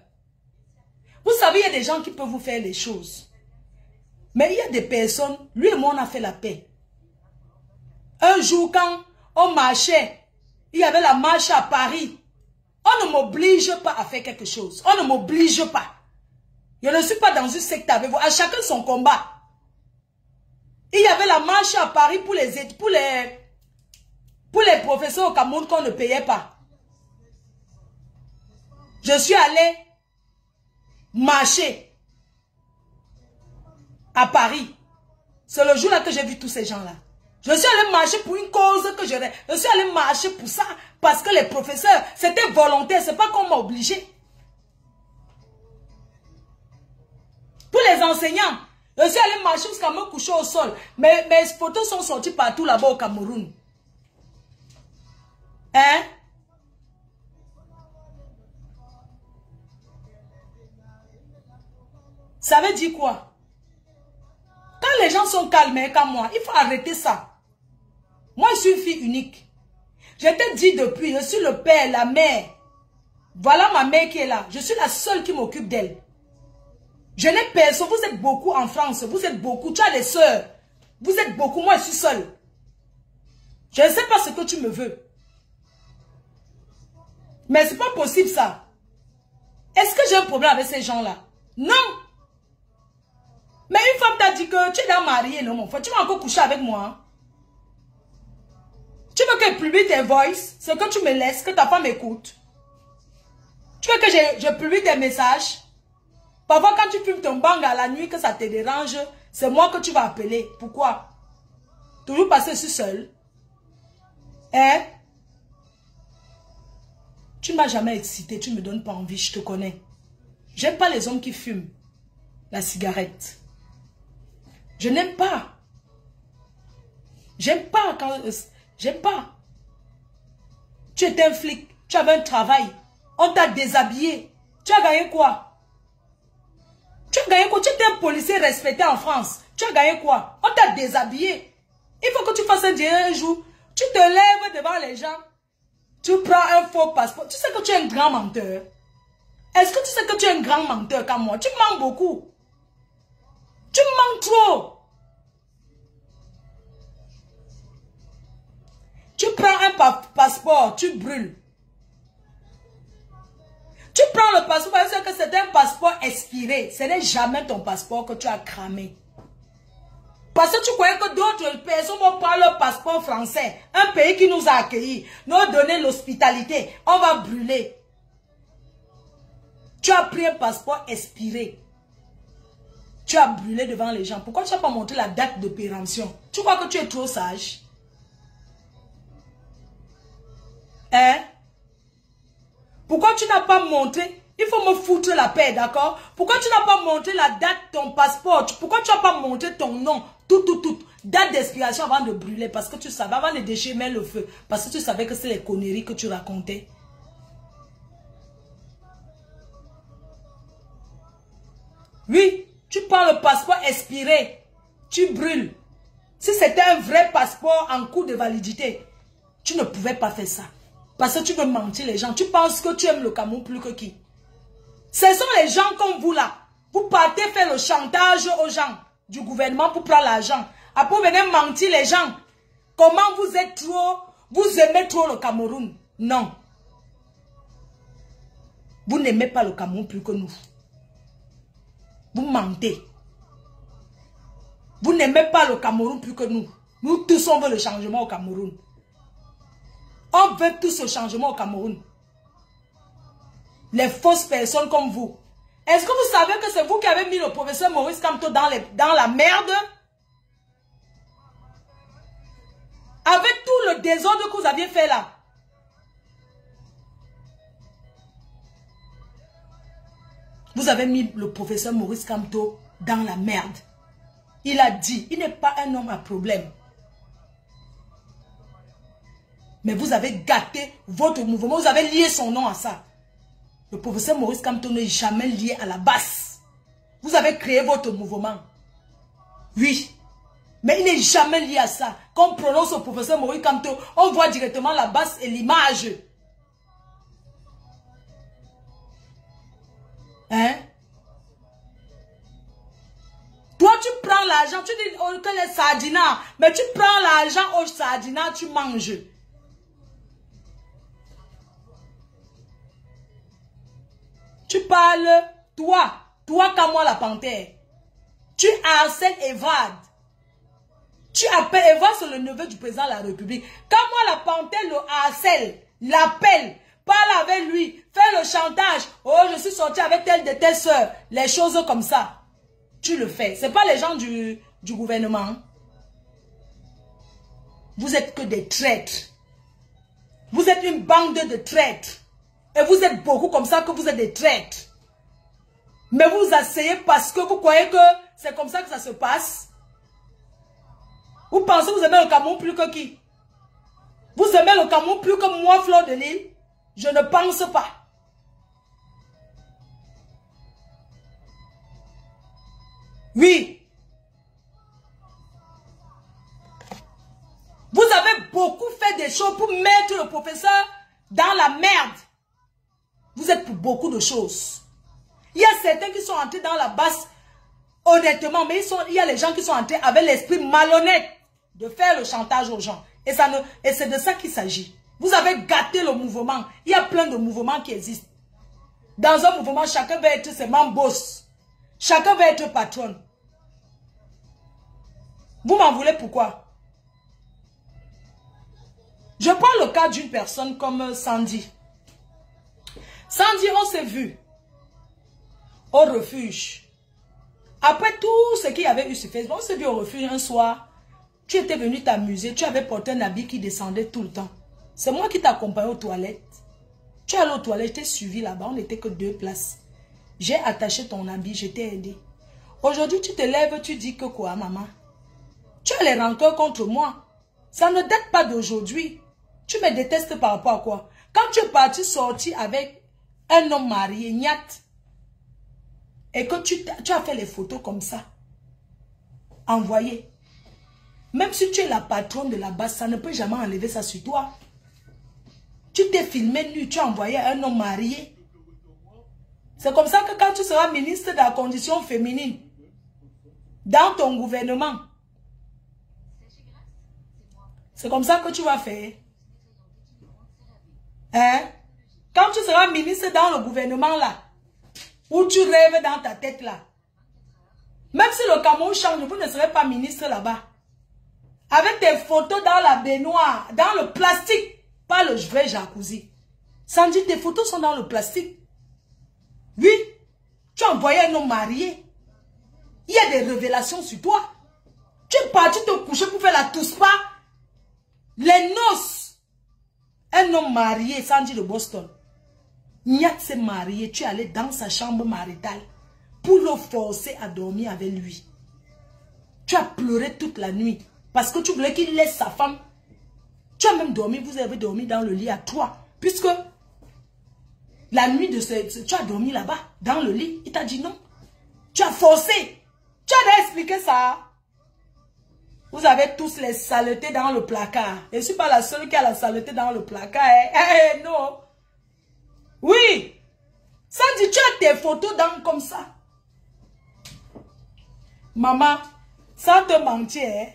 Vous savez, il y a des gens qui peuvent vous faire les choses. Mais il y a des personnes, lui et moi, on a fait la paix. Un jour, quand on marchait, il y avait la marche à Paris. On ne m'oblige pas à faire quelque chose. On ne m'oblige pas. Je ne suis pas dans une secte avec vous. À chacun son combat. Il y avait la marche à Paris pour les professeurs au Cameroun qu'on ne payait pas. Je suis allé marcher à Paris. C'est le jour-là que j'ai vu tous ces gens-là. Je suis allé marcher pour une cause que je suis allé marcher pour ça. Parce que les professeurs, c'était volontaire. C'est pas qu'on m'a obligé. Pour les enseignants, je suis allé marcher jusqu'à me coucher au sol. Mes photos sont sorties partout là-bas au Cameroun. Hein? Ça veut dire quoi? Quand les gens sont calmés comme moi, il faut arrêter ça. Moi, je suis une fille unique. Je t'ai dit depuis, je suis le père, la mère. Voilà ma mère qui est là. Je suis la seule qui m'occupe d'elle. Je n'ai personne. Vous êtes beaucoup en France. Vous êtes beaucoup. Tu as des sœurs. Vous êtes beaucoup. Moi, je suis seule. Je ne sais pas ce que tu me veux. Mais c'est pas possible ça. Est-ce que j'ai un problème avec ces gens-là? Non. Mais une femme t'a dit que tu es dans mariée, non, mon frère. Tu vas encore coucher avec moi. Tu veux que je publie tes voices, c'est que tu me laisses, que ta femme écoute. Tu veux que je publie tes messages. Parfois, quand tu fumes ton bang à la nuit, que ça te dérange, c'est moi que tu vas appeler. Pourquoi? Toujours parce que je suis seule. Hein? Tu ne m'as jamais excité, tu ne me donnes pas envie, je te connais. J'aime pas les hommes qui fument la cigarette. Je n'aime pas. J'aime pas quand... J'aime pas. Tu étais un flic, tu avais un travail, on t'a déshabillé. Tu as gagné quoi? Tu as gagné quoi? Tu étais un policier respecté en France. Tu as gagné quoi? On t'a déshabillé. Il faut que tu fasses un jour. Tu te lèves devant les gens. Tu prends un faux passeport. Tu sais que tu es un grand menteur. Est-ce que tu sais que tu es un grand menteur comme moi? Tu mens beaucoup. Tu mens trop. Tu prends un passeport, tu brûles. Tu prends le passeport parce que c'est un passeport expiré. Ce n'est jamais ton passeport que tu as cramé. Parce que tu croyais que d'autres personnes vont prendre le passeport français. Un pays qui nous a accueillis, nous a donné l'hospitalité. On va brûler. Tu as pris un passeport expiré. Tu as brûlé devant les gens. Pourquoi tu n'as pas montré la date de péremption? Tu crois que tu es trop sage? Hein? Pourquoi tu n'as pas montré Il faut me foutre la paix, d'accord? Pourquoi tu n'as pas montré la date de ton passeport? Pourquoi tu n'as pas montré ton nom? Tout. Date d'expiration avant de brûler. Parce que tu savais, avant de déchirer le feu. Parce que tu savais que c'est les conneries que tu racontais. Oui, tu prends le passeport expiré. Tu brûles. Si c'était un vrai passeport en cours de validité, tu ne pouvais pas faire ça. Parce que tu veux mentir les gens. Tu penses que tu aimes le Cameroun plus que qui? Ce sont les gens comme vous là. Vous partez faire le chantage aux gens du gouvernement pour prendre l'argent. Après vous venez mentir les gens. Comment vous êtes trop, vous aimez trop le Cameroun? Non. Vous n'aimez pas le Cameroun plus que nous. Vous mentez. Vous n'aimez pas le Cameroun plus que nous. Nous tous on veut le changement au Cameroun. On veut tous le changement au Cameroun. Les fausses personnes comme vous. Est-ce que vous savez que c'est vous qui avez mis le professeur Maurice Kamto dans la merde? Avec tout le désordre que vous aviez fait là. Vous avez mis le professeur Maurice Kamto dans la merde. Il a dit, il n'est pas un homme à problème. Mais vous avez gâté votre mouvement, vous avez lié son nom à ça. Le professeur Maurice Kamto n'est jamais lié à la basse. Vous avez créé votre mouvement. Oui. Mais il n'est jamais lié à ça. Quand on prononce le professeur Maurice Kamto, on voit directement la basse et l'image. Hein? Toi, tu prends l'argent, tu dis que les sardinats, mais tu prends l'argent aux sardinats, tu manges. Tu parles, toi Kamwa la panthère. Tu harcèles Evade. Tu appelles Evade, c'est le neveu du président de la République. Kamwa la panthère le harcèle, l'appelle, parle avec lui, fait le chantage. Oh, je suis sorti avec telle de tes soeurs. Les choses comme ça. Tu le fais. Ce n'est pas les gens du gouvernement. Vous êtes que des traîtres. Vous êtes une bande de traîtres. Et vous êtes beaucoup comme ça que vous êtes des traîtres. Mais vous asseyez parce que vous croyez que c'est comme ça que ça se passe. Vous pensez que vous aimez le Cameroun plus que qui? Vous aimez le Cameroun plus que moi, Fleur de Lille? Je ne pense pas. Oui. Vous avez beaucoup fait des choses pour mettre le professeur dans la merde. Vous êtes pour beaucoup de choses. Il y a certains qui sont entrés dans la basse, honnêtement, mais il y a les gens qui sont entrés avec l'esprit malhonnête de faire le chantage aux gens. Et c'est de ça qu'il s'agit. Vous avez gâté le mouvement. Il y a plein de mouvements qui existent. Dans un mouvement, chacun va être ses membres boss. Chacun va être patron. Vous m'en voulez pourquoi? Je prends le cas d'une personne comme Sandy. Sandy, on s'est vu au refuge. Après tout ce qu'il y avait eu sur Facebook, on s'est vu au refuge un soir. Tu étais venu t'amuser, tu avais porté un habit qui descendait tout le temps. C'est moi qui t'accompagnais aux toilettes. Tu es allé aux toilettes, je t'ai suivi là-bas, on n'était que 2 places. J'ai attaché ton habit, je t'ai aidé. Aujourd'hui, tu te lèves, tu dis que quoi, maman? Tu as les rancœurs contre moi. Ça ne date pas d'aujourd'hui. Tu me détestes par rapport à quoi? Quand tu es parti sortir avec un homme marié, Nyat, et que tu as fait les photos comme ça, envoyé. Même si tu es la patronne de la base, ça ne peut jamais enlever ça sur toi. Tu t'es filmé nu, tu as envoyé un homme marié. C'est comme ça que quand tu seras ministre de la condition féminine, dans ton gouvernement, c'est comme ça que tu vas faire. Hein? Quand tu seras ministre dans le gouvernement là, où tu rêves dans ta tête là, même si le Cameroun change, vous ne serez pas ministre là-bas. Avec tes photos dans la baignoire, dans le plastique, pas le vrai jacuzzi. Sandy, tes photos sont dans le plastique. Oui, tu as envoyé un homme marié. Il y a des révélations sur toi. Tu es parti te coucher pour faire la touspa. Les noces. Un homme marié, Sandy de Boston. Niat s'est marié, tu es allé dans sa chambre maritale pour le forcer à dormir avec lui. Tu as pleuré toute la nuit parce que tu voulais qu'il laisse sa femme. Tu as même dormi, vous avez dormi dans le lit à trois. Puisque la nuit de tu as dormi là-bas, dans le lit. Il t'a dit non. Tu as forcé. Tu as déjà expliqué ça. Vous avez tous les saletés dans le placard. Je ne suis pas la seule qui a la saleté dans le placard. Non. Oui. Sandy, tu as tes photos dans comme ça. Maman, sans te mentir,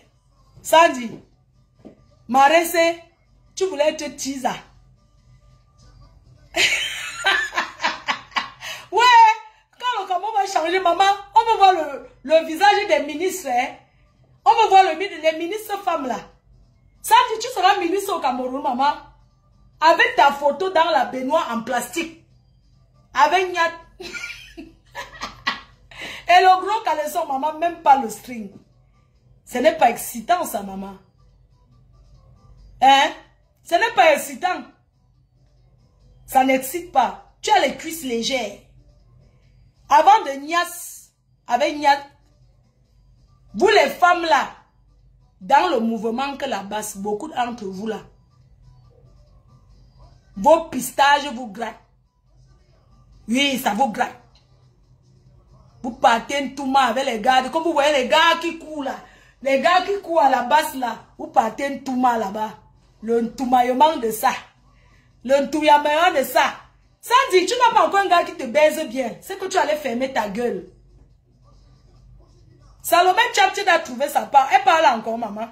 Sandy, Maresse, tu voulais être Tisa. Ouais, quand le Cameroun va changer, maman, on va voir le visage des ministres. Hein? On va voir les ministres femmes là. Sandy, tu seras ministre au Cameroun, maman. Avec ta photo dans la baignoire en plastique. Avec Niat. Et le gros caleçon, maman, même pas le string. Ce n'est pas excitant, ça, maman. Hein? Ce n'est pas excitant. Ça n'excite pas. Tu as les cuisses légères. Avant de Nias, avec Niat, vous les femmes là, dans le mouvement que la basse, beaucoup d'entre vous là, vos pistaches vous grattent. Oui, ça vous gratte. Vous partez tout mal avec les gars. Comme vous voyez les gars qui courent là. Les gars qui courent à la basse là. Vous partez tout mal là-bas. Le ntoumaillement de ça. Le ntouillement de ça. Ça dit, tu n'as pas encore un gars qui te baise bien. C'est que tu allais fermer ta gueule. Salomé Tchapchid a trouvé sa part. Elle parle encore, maman.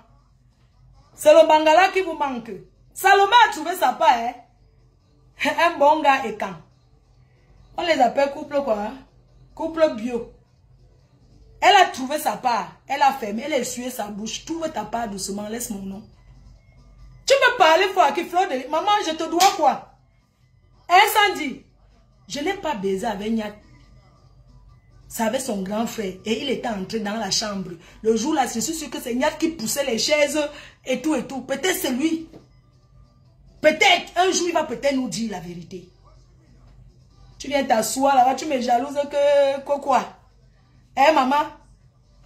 C'est le Bangala qui vous manque. Salomé a trouvé sa part, hein. Un bon gars et quand. On les appelle couple quoi, hein? Couple bio. Elle a trouvé sa part. Elle a fermé, elle a essuyé sa bouche. Trouve ta part doucement, laisse mon nom. Tu me parles pour qui fleur de... Maman, je te dois quoi? Incendie. Je n'ai pas baisé avec Niat. Ça avait son grand frère. Et il était entré dans la chambre. Le jour là, je suis sûr que c'est Niat qui poussait les chaises et tout et tout. Peut-être c'est lui. Peut-être, un jour, il va peut-être nous dire la vérité. Tu viens t'asseoir là-bas, tu me jalouses que quoi? Hein, maman?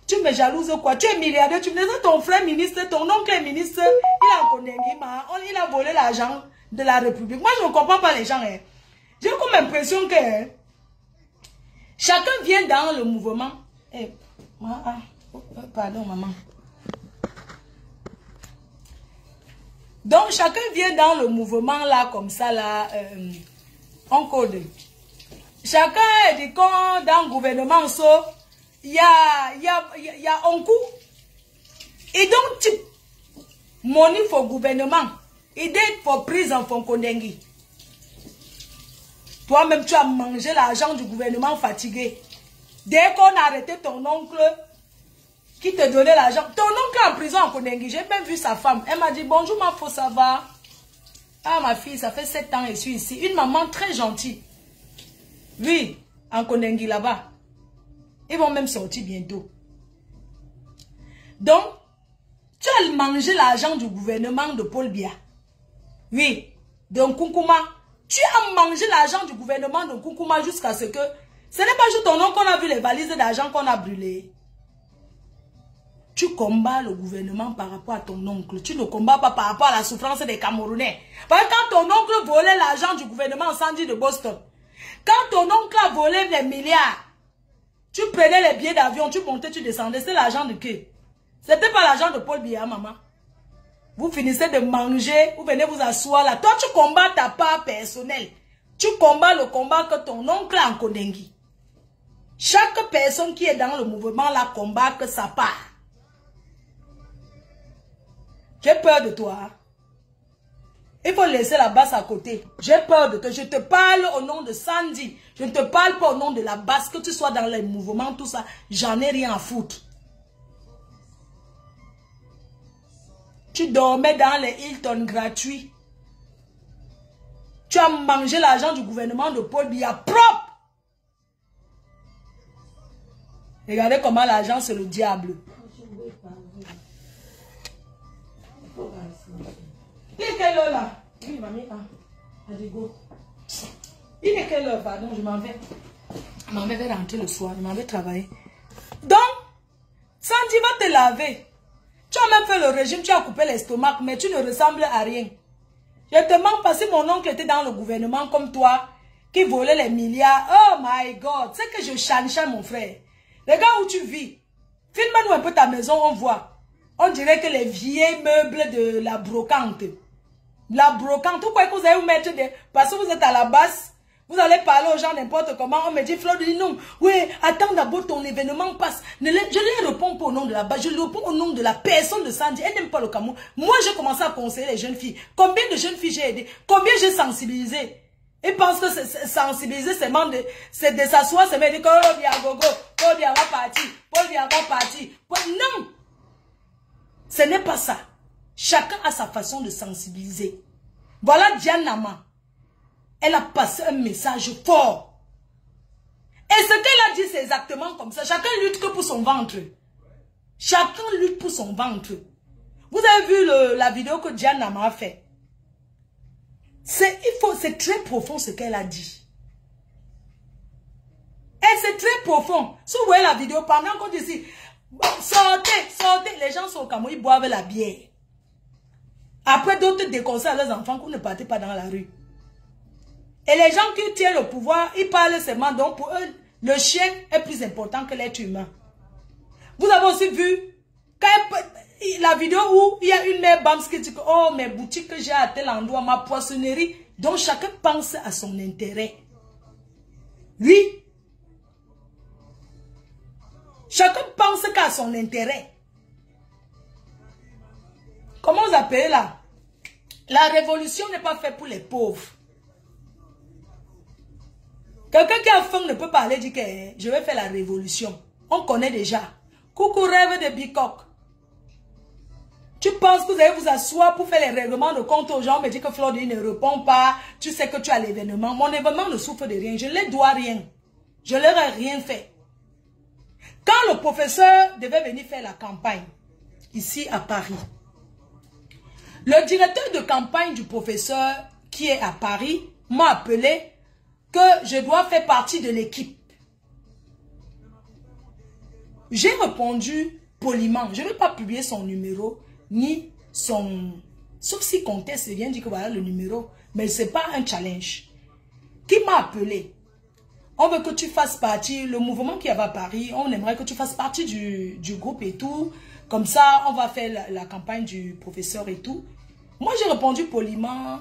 Tu me jalouses quoi? Tu es milliardaire, tu me dis ton frère ministre, ton oncle est ministre, il a connu, il a volé l'argent de la République. Moi, je ne comprends pas les gens. Hein. J'ai comme l'impression que hein, chacun vient dans le mouvement. Pardon, maman. Donc, chacun vient dans le mouvement là, comme ça, là, en code. Chacun dit qu'on dans le gouvernement, il y a un coup. Et donc, tu money pour gouvernement. Idée pour prise en Fonkondengi. Toi-même, tu as mangé l'argent du gouvernement fatigué. Dès qu'on a arrêté ton oncle qui te donnait l'argent. Ton oncle est en prison en Kondengi. J'ai même vu sa femme. Elle m'a dit, bonjour ma fille, ça va? Ah, ma fille, ça fait 7 ans et je suis ici. Une maman très gentille. Oui, en Kondengi là-bas. Ils vont même sortir bientôt. Donc, tu as mangé l'argent du gouvernement de Paul Biya. Oui, de Nkunkuma. Tu as mangé l'argent du gouvernement de Nkunkuma jusqu'à ce que... Ce n'est pas juste ton nom qu'on a vu les valises d'argent qu'on a brûlées. Tu combats le gouvernement par rapport à ton oncle. Tu ne combats pas par rapport à la souffrance des Camerounais. Parce que quand ton oncle volait l'argent du gouvernement en Sandy de Boston, quand ton oncle a volé les milliards, tu prenais les billets d'avion, tu montais, tu descendais. C'est l'argent de qui? C'était pas l'argent de Paul Biya, maman. Vous finissez de manger, vous venez vous asseoir là. Toi, tu combats ta part personnelle. Tu combats le combat que ton oncle a en Kondengi. Chaque personne qui est dans le mouvement là combat que sa part. J'ai peur de toi. Il faut laisser la basse à côté. J'ai peur de toi. Je te parle au nom de Sandy. Je ne te parle pas au nom de la basse. Que tu sois dans les mouvements, tout ça. J'en ai rien à foutre. Tu dormais dans les Hilton gratuits. Tu as mangé l'argent du gouvernement de Paul Biya propre. Regardez comment l'argent c'est le diable. Qui est là? Oui, mamie. Adigo. Il est quelle heure, pardon, je m'en vais. Je m'en vais rentrer le soir, je m'en vais travailler. Donc, Sandy va te laver. Tu as même fait le régime, tu as coupé l'estomac, mais tu ne ressembles à rien. Je te demande parce que mon oncle était dans le gouvernement comme toi, qui volait les milliards. Oh my God, c'est que je change mon frère. Regarde où tu vis. Filme-nous un peu ta maison, on voit. On dirait que les vieilles meubles de la brocante. La brocante, vous croyez que vous allez vous mettre des... Parce que vous êtes à la base, vous allez parler aux gens n'importe comment. On me dit, Flo, dit non. Oui, attends d'abord ton événement passe. Je ne les réponds pas au nom de la base, je réponds au nom de la personne de Sandy. Elle n'aime pas le Cameroun. Moi, j'ai commencé à conseiller les jeunes filles. Combien de jeunes filles j'ai aidé? Combien j'ai sensibilisé? Ils pensent que sensibiliser, c'est de s'asseoir, c'est de dire, oh, viens, gogo, Paul vient, va partir, Paul vient, va partir. Non! Ce n'est pas ça. Chacun a sa façon de sensibiliser. Voilà Diane Nama. Elle a passé un message fort. Et ce qu'elle a dit, c'est exactement comme ça. Chacun lutte que pour son ventre. Chacun lutte pour son ventre. Vous avez vu la vidéo que Diane Nama a fait. C'est très profond ce qu'elle a dit. Et c'est très profond. Si vous voyez la vidéo, pendant qu'on dit ici, sortez, sortez. Les gens sont au Cameroun, ils boivent la bière. Après, d'autres déconseillent à leurs enfants qu'on ne partez pas dans la rue. Et les gens qui tiennent le pouvoir, ils parlent seulement. Donc, pour eux, le chien est plus important que l'être humain. Vous avez aussi vu la vidéo où il y a une mère Bams qui dit que, oh, mes boutiques que j'ai à tel endroit, ma poissonnerie. Donc, chacun pense à son intérêt. Oui. Chacun pense qu'à son intérêt. Comment vous appelez là? La révolution n'est pas faite pour les pauvres. Quelqu'un qui a faim ne peut pas aller dire que je vais faire la révolution. On connaît déjà. Coucou rêve de Bicoque. Tu penses que vous allez vous asseoir pour faire les règlements de compte aux gens, mais dire que Floride ne répond pas. Tu sais que tu as l'événement. Mon événement ne souffre de rien. Je ne leur dois rien. Je ne leur ai rien fait. Quand le professeur devait venir faire la campagne, ici à Paris, le directeur de campagne du professeur qui est à Paris m'a appelé que je dois faire partie de l'équipe. J'ai répondu poliment. Je ne vais pas publier son numéro, ni son... Sauf si Comtesse vient dire que voilà le numéro. Mais ce n'est pas un challenge. Qui m'a appelé? On veut que tu fasses partie, le mouvement qui y avait à Paris, on aimerait que tu fasses partie du groupe et tout. Comme ça, on va faire la campagne du professeur et tout. Moi, j'ai répondu poliment.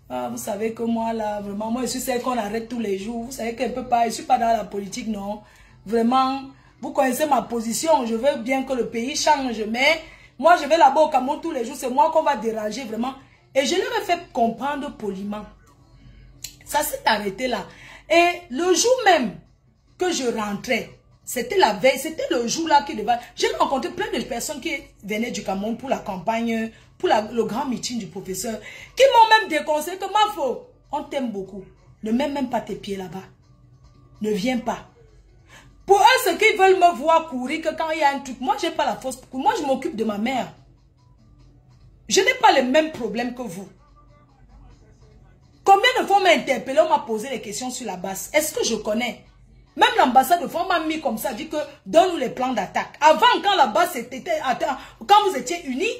Ah, vous savez que moi, là, vraiment, moi, je suis celle qu'on arrête tous les jours. Vous savez qu'elle ne peut pas, je ne suis pas dans la politique, non. Vraiment, vous connaissez ma position. Je veux bien que le pays change, mais moi, je vais là-bas au Cameroun tous les jours. C'est moi qu'on va déranger, vraiment. Et je leur ai fait comprendre poliment. Ça s'est arrêté là. Et le jour même que je rentrais, c'était la veille, c'était le jour là qui devait... J'ai rencontré plein de personnes qui venaient du Cameroun pour la campagne, pour le grand meeting du professeur, qui m'ont même déconseillé que Mafo, on t'aime beaucoup. Ne mets même pas tes pieds là-bas. Ne viens pas. Pour eux, ceux qui veulent me voir courir, que quand il y a un truc, moi, je n'ai pas la force. Moi, je m'occupe de ma mère. Je n'ai pas les mêmes problèmes que vous. Combien de fois on m'a interpellé, on m'a posé des questions sur la base? Est-ce que je connais? Même l'ambassade de France m'a mis comme ça, dit que donne-nous les plans d'attaque. Avant, quand la base était, quand vous étiez unis,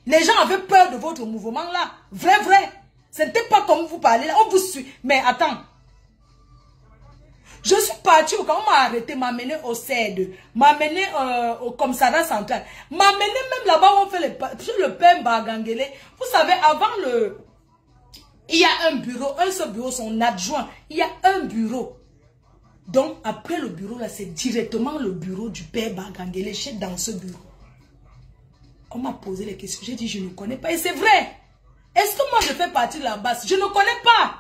les gens avaient peur de votre mouvement là. Vrai, vrai. Ce n'était pas comme vous parlez là. On vous suit. Mais attends. Je suis parti, quand on m'a arrêté, m'a amené au CED, m'a amené au commissariat central, m'a amené même là-bas où on fait le père Bagangele. Vous savez, avant il y a un bureau, un seul bureau, son adjoint. Il y a un bureau. Donc, après le bureau, là, c'est directement le bureau du père Bagangele, chef dans ce bureau. On m'a posé les questions. J'ai dit, je ne connais pas. Et c'est vrai. Est-ce que moi, je fais partie de la base? Je ne connais pas.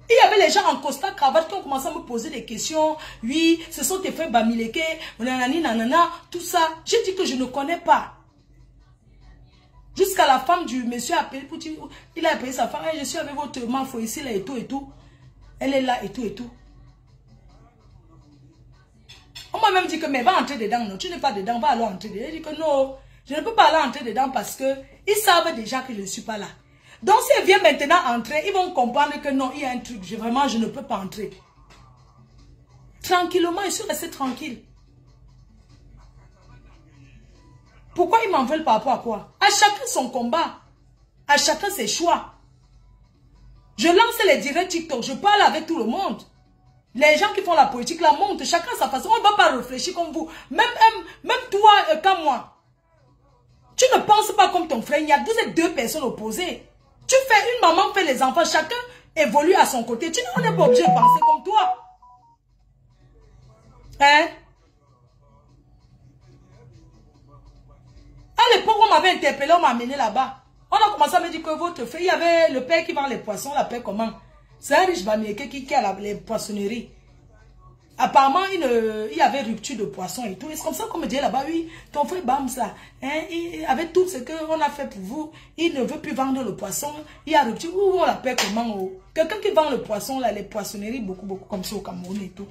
Il y avait les gens en costard cravate qui ont commencé à me poser des questions. Oui, ce sont tes frères Bamileke, nanani, nanana, tout ça. J'ai dit que je ne connais pas. Jusqu'à la femme du monsieur appelé, il a appelé sa femme, hey, je suis avec votre mafo ici, là, et tout, et tout. Elle est là, et tout, et tout. On m'a même dit que, mais va entrer dedans, non, tu n'es pas dedans, va alors entrer dedans. J'ai dit que non, je ne peux pas aller entrer dedans parce que ils savent déjà que je ne suis pas là. Donc si elle vient maintenant entrer, ils vont comprendre que non, il y a un truc, vraiment, je ne peux pas entrer. Tranquillement, je suis resté tranquille. Pourquoi ils m'en veulent par rapport à quoi? À chacun son combat. À chacun ses choix. Je lance les directs TikTok, je parle avec tout le monde. Les gens qui font la politique la montent, chacun sa façon. On ne va pas réfléchir comme vous. Même toi comme moi. Tu ne penses pas comme ton frère. Vous êtes deux personnes opposées. Tu fais une maman, fait les enfants. Chacun évolue à son côté. Tu n'es pas obligé de penser comme toi. Hein? À l'époque, on m'avait interpellé, on m'a amené là-bas. On a commencé à me dire que votre frère, il y avait le père qui vend les poissons, la paix comment? C'est un riche bamiéké qui a les poissonneries. Apparemment, il y avait rupture de poissons et tout. Et c'est comme ça qu'on me dit là-bas, oui, ton frère Bams là, hein, avec tout ce qu'on a fait pour vous, il ne veut plus vendre le poisson, il y a rupture. Où on l'appelle comment? Quelqu'un qui vend le poisson, là, les poissonneries, beaucoup comme ça au Cameroun et tout.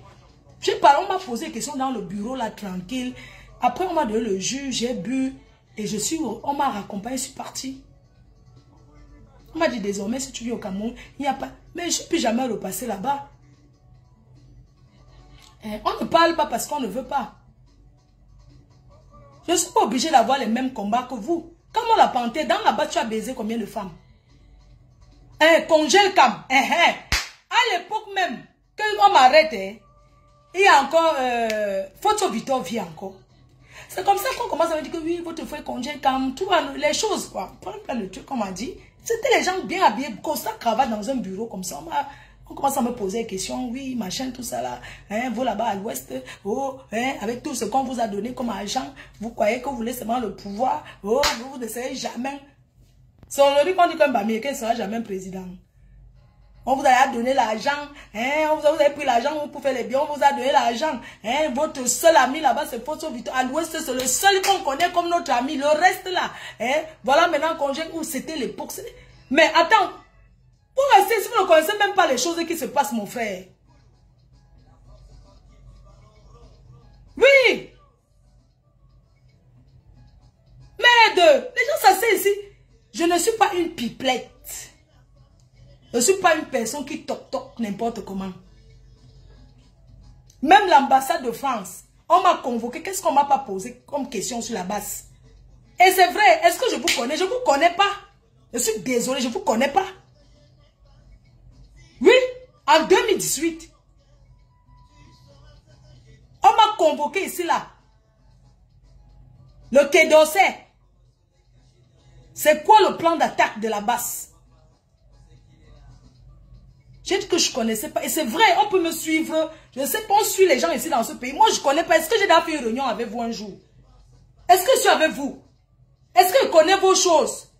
On m'a posé des questions dans le bureau là, tranquille. Après, on m'a donné le jus, j'ai bu et on m'a raccompagné, je suis parti. On m'a dit désormais, si tu viens au Cameroun, il n'y a pas. Mais je ne suis plus jamais repassé là-bas. On ne parle pas parce qu'on ne veut pas. Je ne suis pas obligé d'avoir les mêmes combats que vous. Comme on l'a panté, dans là-bas, tu as baisé combien de femmes? Congèle cam. À l'époque même, quand on m'arrête, il y a encore Photo Victor vit encore. C'est comme ça qu'on commence à me dire que oui, votre frère congèle cam, tout les choses, quoi. Pas le truc qu'on m'a dit. C'était les gens bien habillés, costard, cravate dans un bureau comme ça. On commence à me poser des questions, oui, machin, tout ça là. Hein, vous là-bas à l'ouest, oh, hein, avec tout ce qu'on vous a donné comme argent, vous croyez que vous voulez seulement le pouvoir, oh, vous ne serez jamais. C'est aujourd'hui qu'on dit qu'un Bamiéké ne sera jamais président. On vous a donné l'argent, hein, on vous a pris l'argent pour faire les biens, on vous a donné l'argent. Hein, votre seul ami là-bas, c'est Photo Victor. À l'ouest, c'est le seul qu'on connaît comme notre ami. Le reste là, hein, voilà maintenant qu'on où c'était l'époque. Mais attends, pour rester, si vous ne connaissez même pas les choses qui se passent, mon frère. Oui. Merde, les gens s'asseyent ici. Je ne suis pas une pipelette. Je ne suis pas une personne qui toc n'importe comment. Même l'ambassade de France, on m'a convoqué. Qu'est-ce qu'on m'a pas posé comme question sur la base? Et c'est vrai, est-ce que je vous connais? Je ne vous connais pas. Je suis désolé, je ne vous connais pas. Oui, en 2018, on m'a convoqué ici là. Le Quai d'Orsay. C'est quoi le plan d'attaque de la base? J'ai dit que je ne connaissais pas. Et c'est vrai, on peut me suivre. Je ne sais pas, on suit les gens ici dans ce pays. Moi, je ne connais pas. Est-ce que j'ai déjà fait une réunion avec vous un jour? Est-ce que je suis avec vous? Est-ce que je connais vos choses?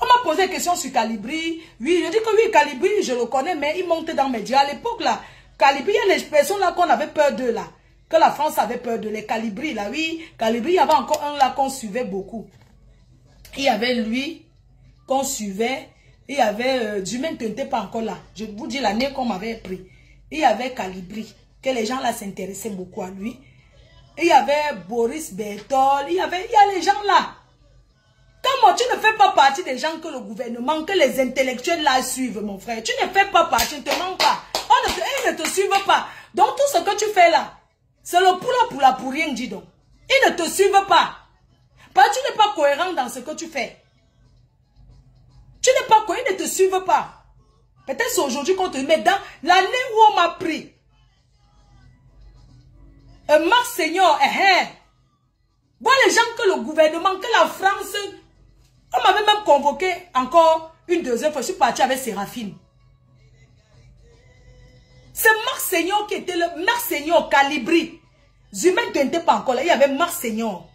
On m'a posé des questions sur Calibri. Oui, je dis que oui, Calibri, je le connais, mais il montait dans mes médias. À l'époque, là, Calibri, il y a les personnes là qu'on avait peur d'eux, là. Que la France avait peur de les Calibri, là. Oui, Calibri, il y avait encore un là qu'on suivait beaucoup. Il y avait lui qu'on suivait. Il y avait Dumaine qui n'était pas encore là. Je vous dis l'année qu'on m'avait pris. Il y avait Calibri, que les gens là s'intéressaient beaucoup à lui. Il y avait Boris Bertol. Il y a les gens là. Comment tu ne fais pas partie des gens que le gouvernement, que les intellectuels là suivent, mon frère. Tu ne fais pas partie, ne te mens pas. Ils ne te suivent pas. Donc tout ce que tu fais là, c'est le poula pour rien, dis donc. Ils ne te suivent pas. Parce que tu n'es pas cohérent dans ce que tu fais. Tu n'es pas cohérent, ils ne te suivent pas. Peut-être c'est aujourd'hui qu'on te met dans l'année où on m'a pris. Monseigneur, voilà les gens que le gouvernement, que la France, on m'avait même convoqué encore une deuxième fois. Je suis parti avec Séraphine. C'est Monseigneur qui était le Monseigneur Calibri. Zumaine n'était pas encore là. Il y avait Monseigneur.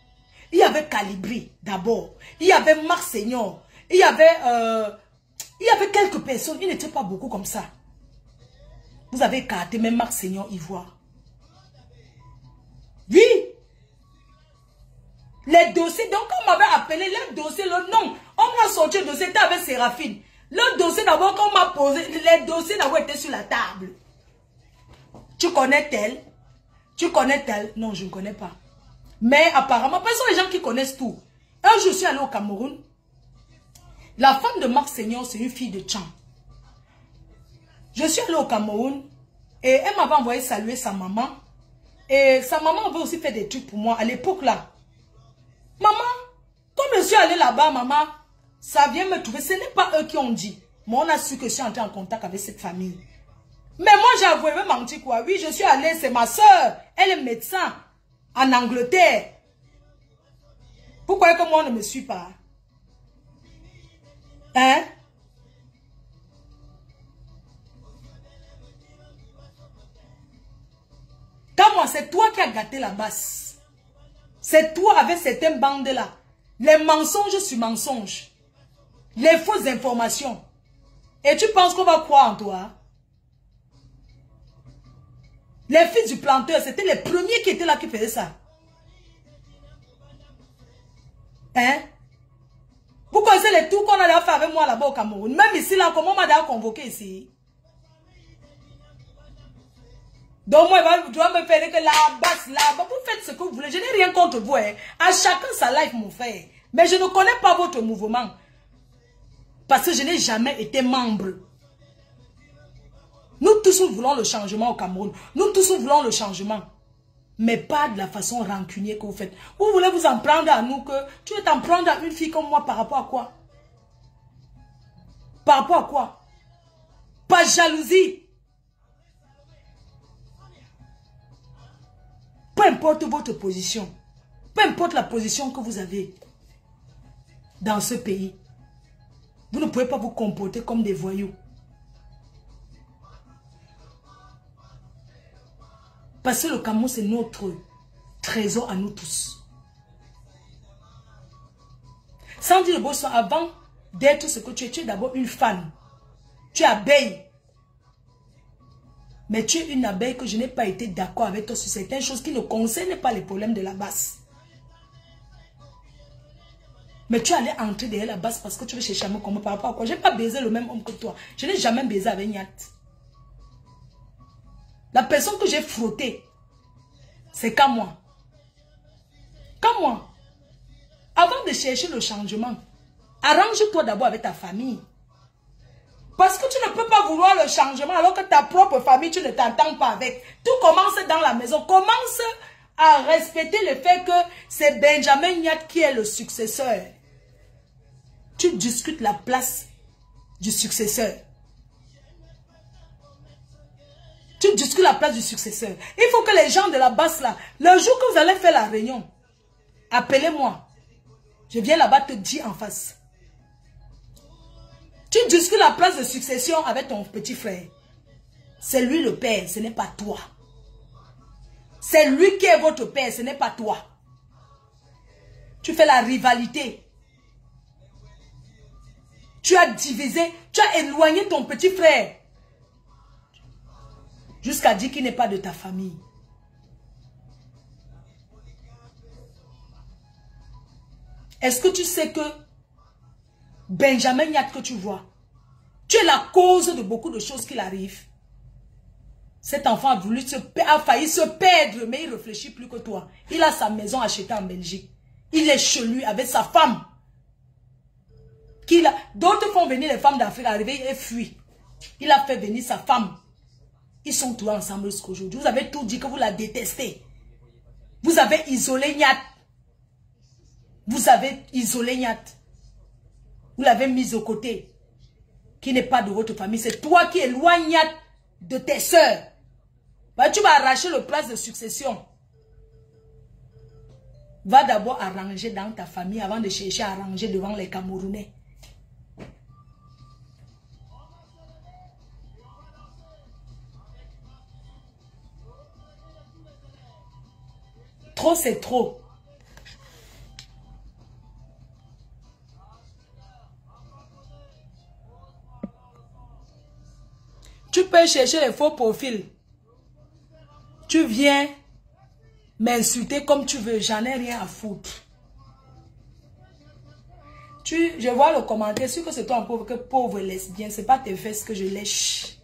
Il y avait Calibri d'abord. Il y avait Monseigneur. Il y avait quelques personnes. Il n'était pas beaucoup comme ça. Vous avez écarté même Monseigneur Ivoire. Oui. Les dossiers, donc on m'avait appelé, les dossiers, le nom, on m'a sorti le dossier, c'était avec Séraphine. Le dossier d'abord qu'on m'a posé, les dossiers d'abord étaient sur la table. Tu connais tel? Tu connais tel? Non, je ne connais pas. Mais apparemment, ce sont les gens qui connaissent tout. Un jour, je suis allé au Cameroun. La femme de Marc Seigneur, c'est une fille de Tcham. Je suis allée au Cameroun et elle m'avait envoyé saluer sa maman. Et sa maman avait aussi fait des trucs pour moi à l'époque là. Maman, comme je suis allée là-bas, maman, ça vient me trouver. Ce n'est pas eux qui ont dit. Mais on a su que je suis entrée en contact avec cette famille. Mais moi, j'ai avoué, me mentir quoi. Oui, je suis allée, c'est ma soeur. Elle est médecin en Angleterre. Pourquoi que moi, on ne me suit pas? Hein? Quand moi, c'est toi qui as gâté la basse. C'est toi avec certaines bandes-là. Les mensonges sur mensonges. Les fausses informations. Et tu penses qu'on va croire en toi? Les fils du planteur, c'était les premiers qui étaient là qui faisaient ça. Hein? Vous connaissez les tours qu'on a déjà fait avec moi là-bas au Cameroun. Même ici, là, comment on m'a déjà convoqué ici? Donc moi, tu vas me faire que la basse, là-bas, vous faites ce que vous voulez. Je n'ai rien contre vous. Hein. À chacun sa life, mon frère. Mais je ne connais pas votre mouvement. Parce que je n'ai jamais été membre. Nous tous, nous voulons le changement au Cameroun. Nous tous, nous voulons le changement. Mais pas de la façon rancunière que vous faites. Vous voulez vous en prendre à nous que... Tu veux t'en prendre à une fille comme moi par rapport à quoi? Par rapport à quoi? Pas jalousie. Peu importe votre position. Peu importe la position que vous avez dans ce pays. Vous ne pouvez pas vous comporter comme des voyous. Parce que le Cameroun, c'est notre trésor à nous tous. Sans dire le beau son, avant d'être ce que tu es d'abord une femme. Tu es abeille. Mais tu es une abeille que je n'ai pas été d'accord avec toi sur certaines choses qui ne concernent pas les problèmes de la basse. Mais tu allais entrer derrière la basse parce que tu veux chercher à me comprendre par rapport à quoi? Je n'ai pas baisé le même homme que toi. Je n'ai jamais baisé avec Nyat. La personne que j'ai frottée, c'est qu'à moi. Qu'à moi. Avant de chercher le changement, arrange-toi d'abord avec ta famille. Parce que tu ne peux pas vouloir le changement alors que ta propre famille, tu ne t'entends pas avec. Tout commence dans la maison. Commence à respecter le fait que c'est Benjamin Nyat qui est le successeur. Tu discutes la place du successeur. Tu discutes la place du successeur. Il faut que les gens de la basse là, le jour que vous allez faire la réunion, appelez-moi. Je viens là-bas te dire en face. Tu discutes la place de succession avec ton petit frère. C'est lui le père, ce n'est pas toi. C'est lui qui est votre père, ce n'est pas toi. Tu fais la rivalité. Tu as divisé, tu as éloigné ton petit frère. Jusqu'à dire qu'il n'est pas de ta famille. Est-ce que tu sais que Benjamin Nyat que tu vois, tu es la cause de beaucoup de choses qui arrivent. Cet enfant a failli se perdre, mais il ne réfléchit plus que toi. Il a sa maison achetée en Belgique. Il est chez lui avec sa femme. D'autres font venir les femmes d'Afrique arriver et fuient. Il a fait venir sa femme. Ils sont tous ensemble jusqu'aujourd'hui. Vous avez tout dit que vous la détestez. Vous avez isolé Nyat. Vous avez isolé Nyat. Vous l'avez mise au côté. Qui n'est pas de votre famille. C'est toi qui éloignes Nyat de tes soeurs. Bah, tu vas arracher le place de succession. Va d'abord arranger dans ta famille avant de chercher à arranger devant les Camerounais. Trop, c'est trop. Tu peux chercher les faux profils. Tu viens m'insulter comme tu veux. J'en ai rien à foutre. Je vois le commentaire. Sûr que c'est toi un pauvre lesbien. C'est pas tes fesses que je lèche.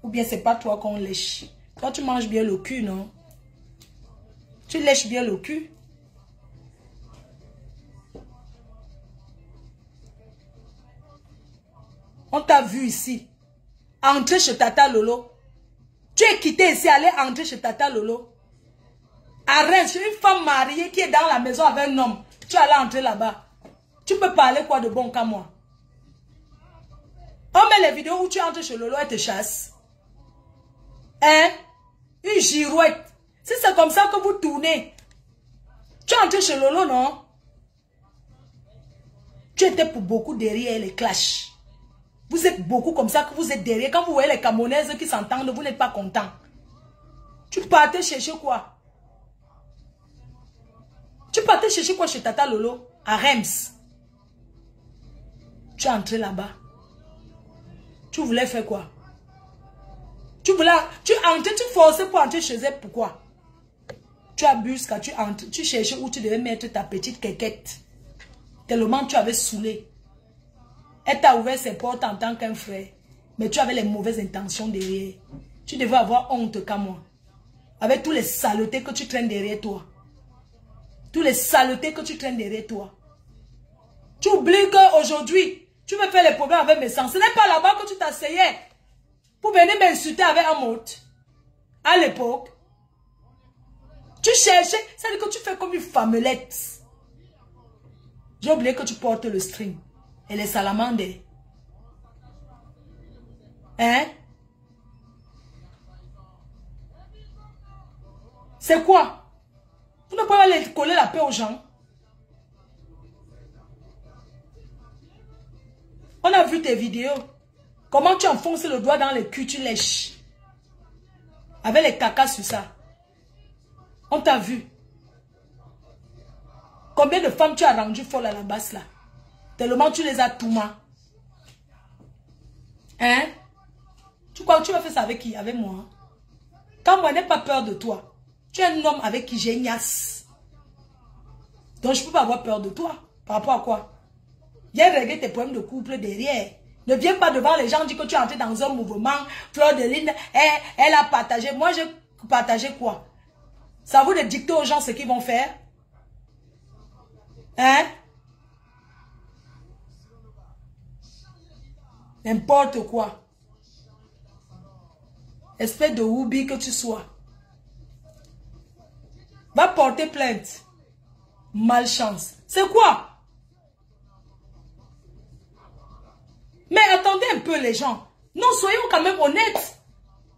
Ou bien c'est pas toi qu'on lèche. Toi tu manges bien le cul, non? Tu lèches bien le cul. On t'a vu ici. Entrer chez Tata Lolo. Tu es quitté ici, aller entrer chez Tata Lolo. Arrête, je suis une femme mariée qui est dans la maison avec un homme. Tu allais entrer là-bas. Tu peux parler quoi de bon qu'à moi? On met les vidéos où tu entres chez Lolo et te chasse. Hein? Une girouette. Si c'est comme ça que vous tournez. Tu entres chez Lolo, non? Tu étais pour beaucoup derrière les clashs. Vous êtes beaucoup comme ça que vous êtes derrière. Quand vous voyez les Camerounaises qui s'entendent, vous n'êtes pas content. Tu partais chercher quoi? Tu partais chercher quoi chez Tata Lolo? À Reims. Tu es entré là-bas. Tu voulais faire quoi? Tu forçais pour entrer chez elle. Pourquoi? Tu abuses quand tu entres. Tu cherchais où tu devais mettre ta petite quéquette. Tellement tu avais saoulé. Elle t'a ouvert ses portes en tant qu'un frère. Mais tu avais les mauvaises intentions derrière. Tu devais avoir honte qu'à moi. Avec tous les saletés que tu traînes derrière toi. Tous les saletés que tu traînes derrière toi. Tu oublies qu'aujourd'hui, tu veux faire les problèmes avec mes sens. Ce n'est pas là-bas que tu t'asseyais pour venir m'insulter avec un mot. À l'époque, tu cherchais, ça veut dire que tu fais comme une femmelette. J'ai oublié que tu portes le string et les salamandres. Hein? C'est quoi? Vous ne pouvez pas aller coller la paix aux gens. On a vu tes vidéos. Comment tu enfonces le doigt dans le cul, tu lèches. Avec les cacas sur ça. On t'a vu. Combien de femmes tu as rendu folle à la base là? Tellement tu les as tout mal. Hein? Tu crois que tu vas faire ça avec qui? Avec moi? Quand moi, je n'ai pas peur de toi. Tu es un homme avec qui j'ai une niasse. Donc je ne peux pas avoir peur de toi. Par rapport à quoi? Viens régler tes problèmes de couple derrière. Ne viens pas devant les gens, dis que tu es entré dans un mouvement. Fleur de Lune, elle a partagé. Moi, j'ai partagé quoi? Ça vous de dicter aux gens ce qu'ils vont faire? Hein? N'importe quoi. Espèce de houbi que tu sois. Va porter plainte. Malchance. C'est quoi? Mais attendez un peu les gens. Non, soyons quand même honnêtes.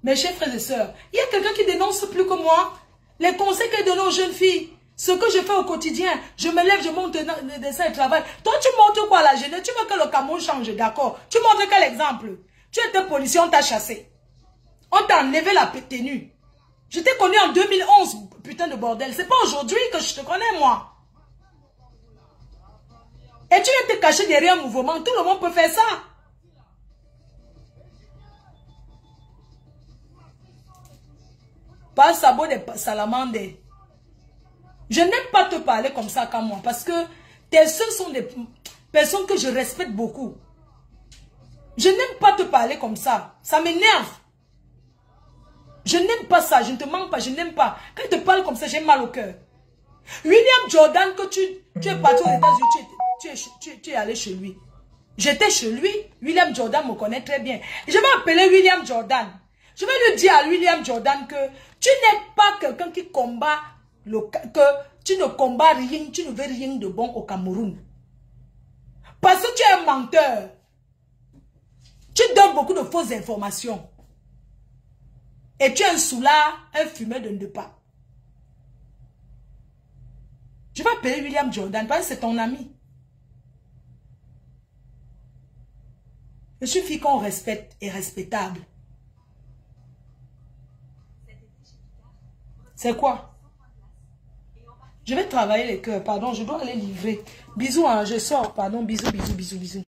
Mes chers frères et sœurs, il y a quelqu'un qui dénonce plus que moi. Les conseils que donne aux jeunes filles. Ce que je fais au quotidien. Je me lève, je monte le dessin et travail. Toi, tu montres quoi à la jeunesse? Tu veux que le Cameroun change, d'accord? Tu montres quel exemple? Tu étais policier, on t'a chassé. On t'a enlevé la tenue. Je t'ai connu en 2011, putain de bordel. C'est pas aujourd'hui que je te connais, moi. Et tu viens te cacher derrière un mouvement. Tout le monde peut faire ça. Pas sabot des salamandres. Je n'aime pas te parler comme ça comme moi. Parce que tes soeurs sont des personnes que je respecte beaucoup. Je n'aime pas te parler comme ça. Ça m'énerve. Je n'aime pas ça. Je ne te mens pas. Je n'aime pas. Quand je te parle comme ça, j'ai mal au cœur. William Jordan, que tu es parti aux États-Unis, tu es allé chez lui. J'étais chez lui. William Jordan me connaît très bien. Je vais appeler William Jordan. Je vais lui dire à William Jordan que tu n'es pas quelqu'un qui combat, que tu ne combats rien, tu ne veux rien de bon au Cameroun. Parce que tu es un menteur. Tu donnes beaucoup de fausses informations. Et tu es un soulard, un fumeur de pas. Je vais appeler William Jordan parce que c'est ton ami. Je suis fille qu'on respecte et respectable. C'est quoi? Je vais travailler les cœurs, pardon, je dois aller livrer. Bisous, hein, je sors, pardon, bisous, bisous, bisous, bisous.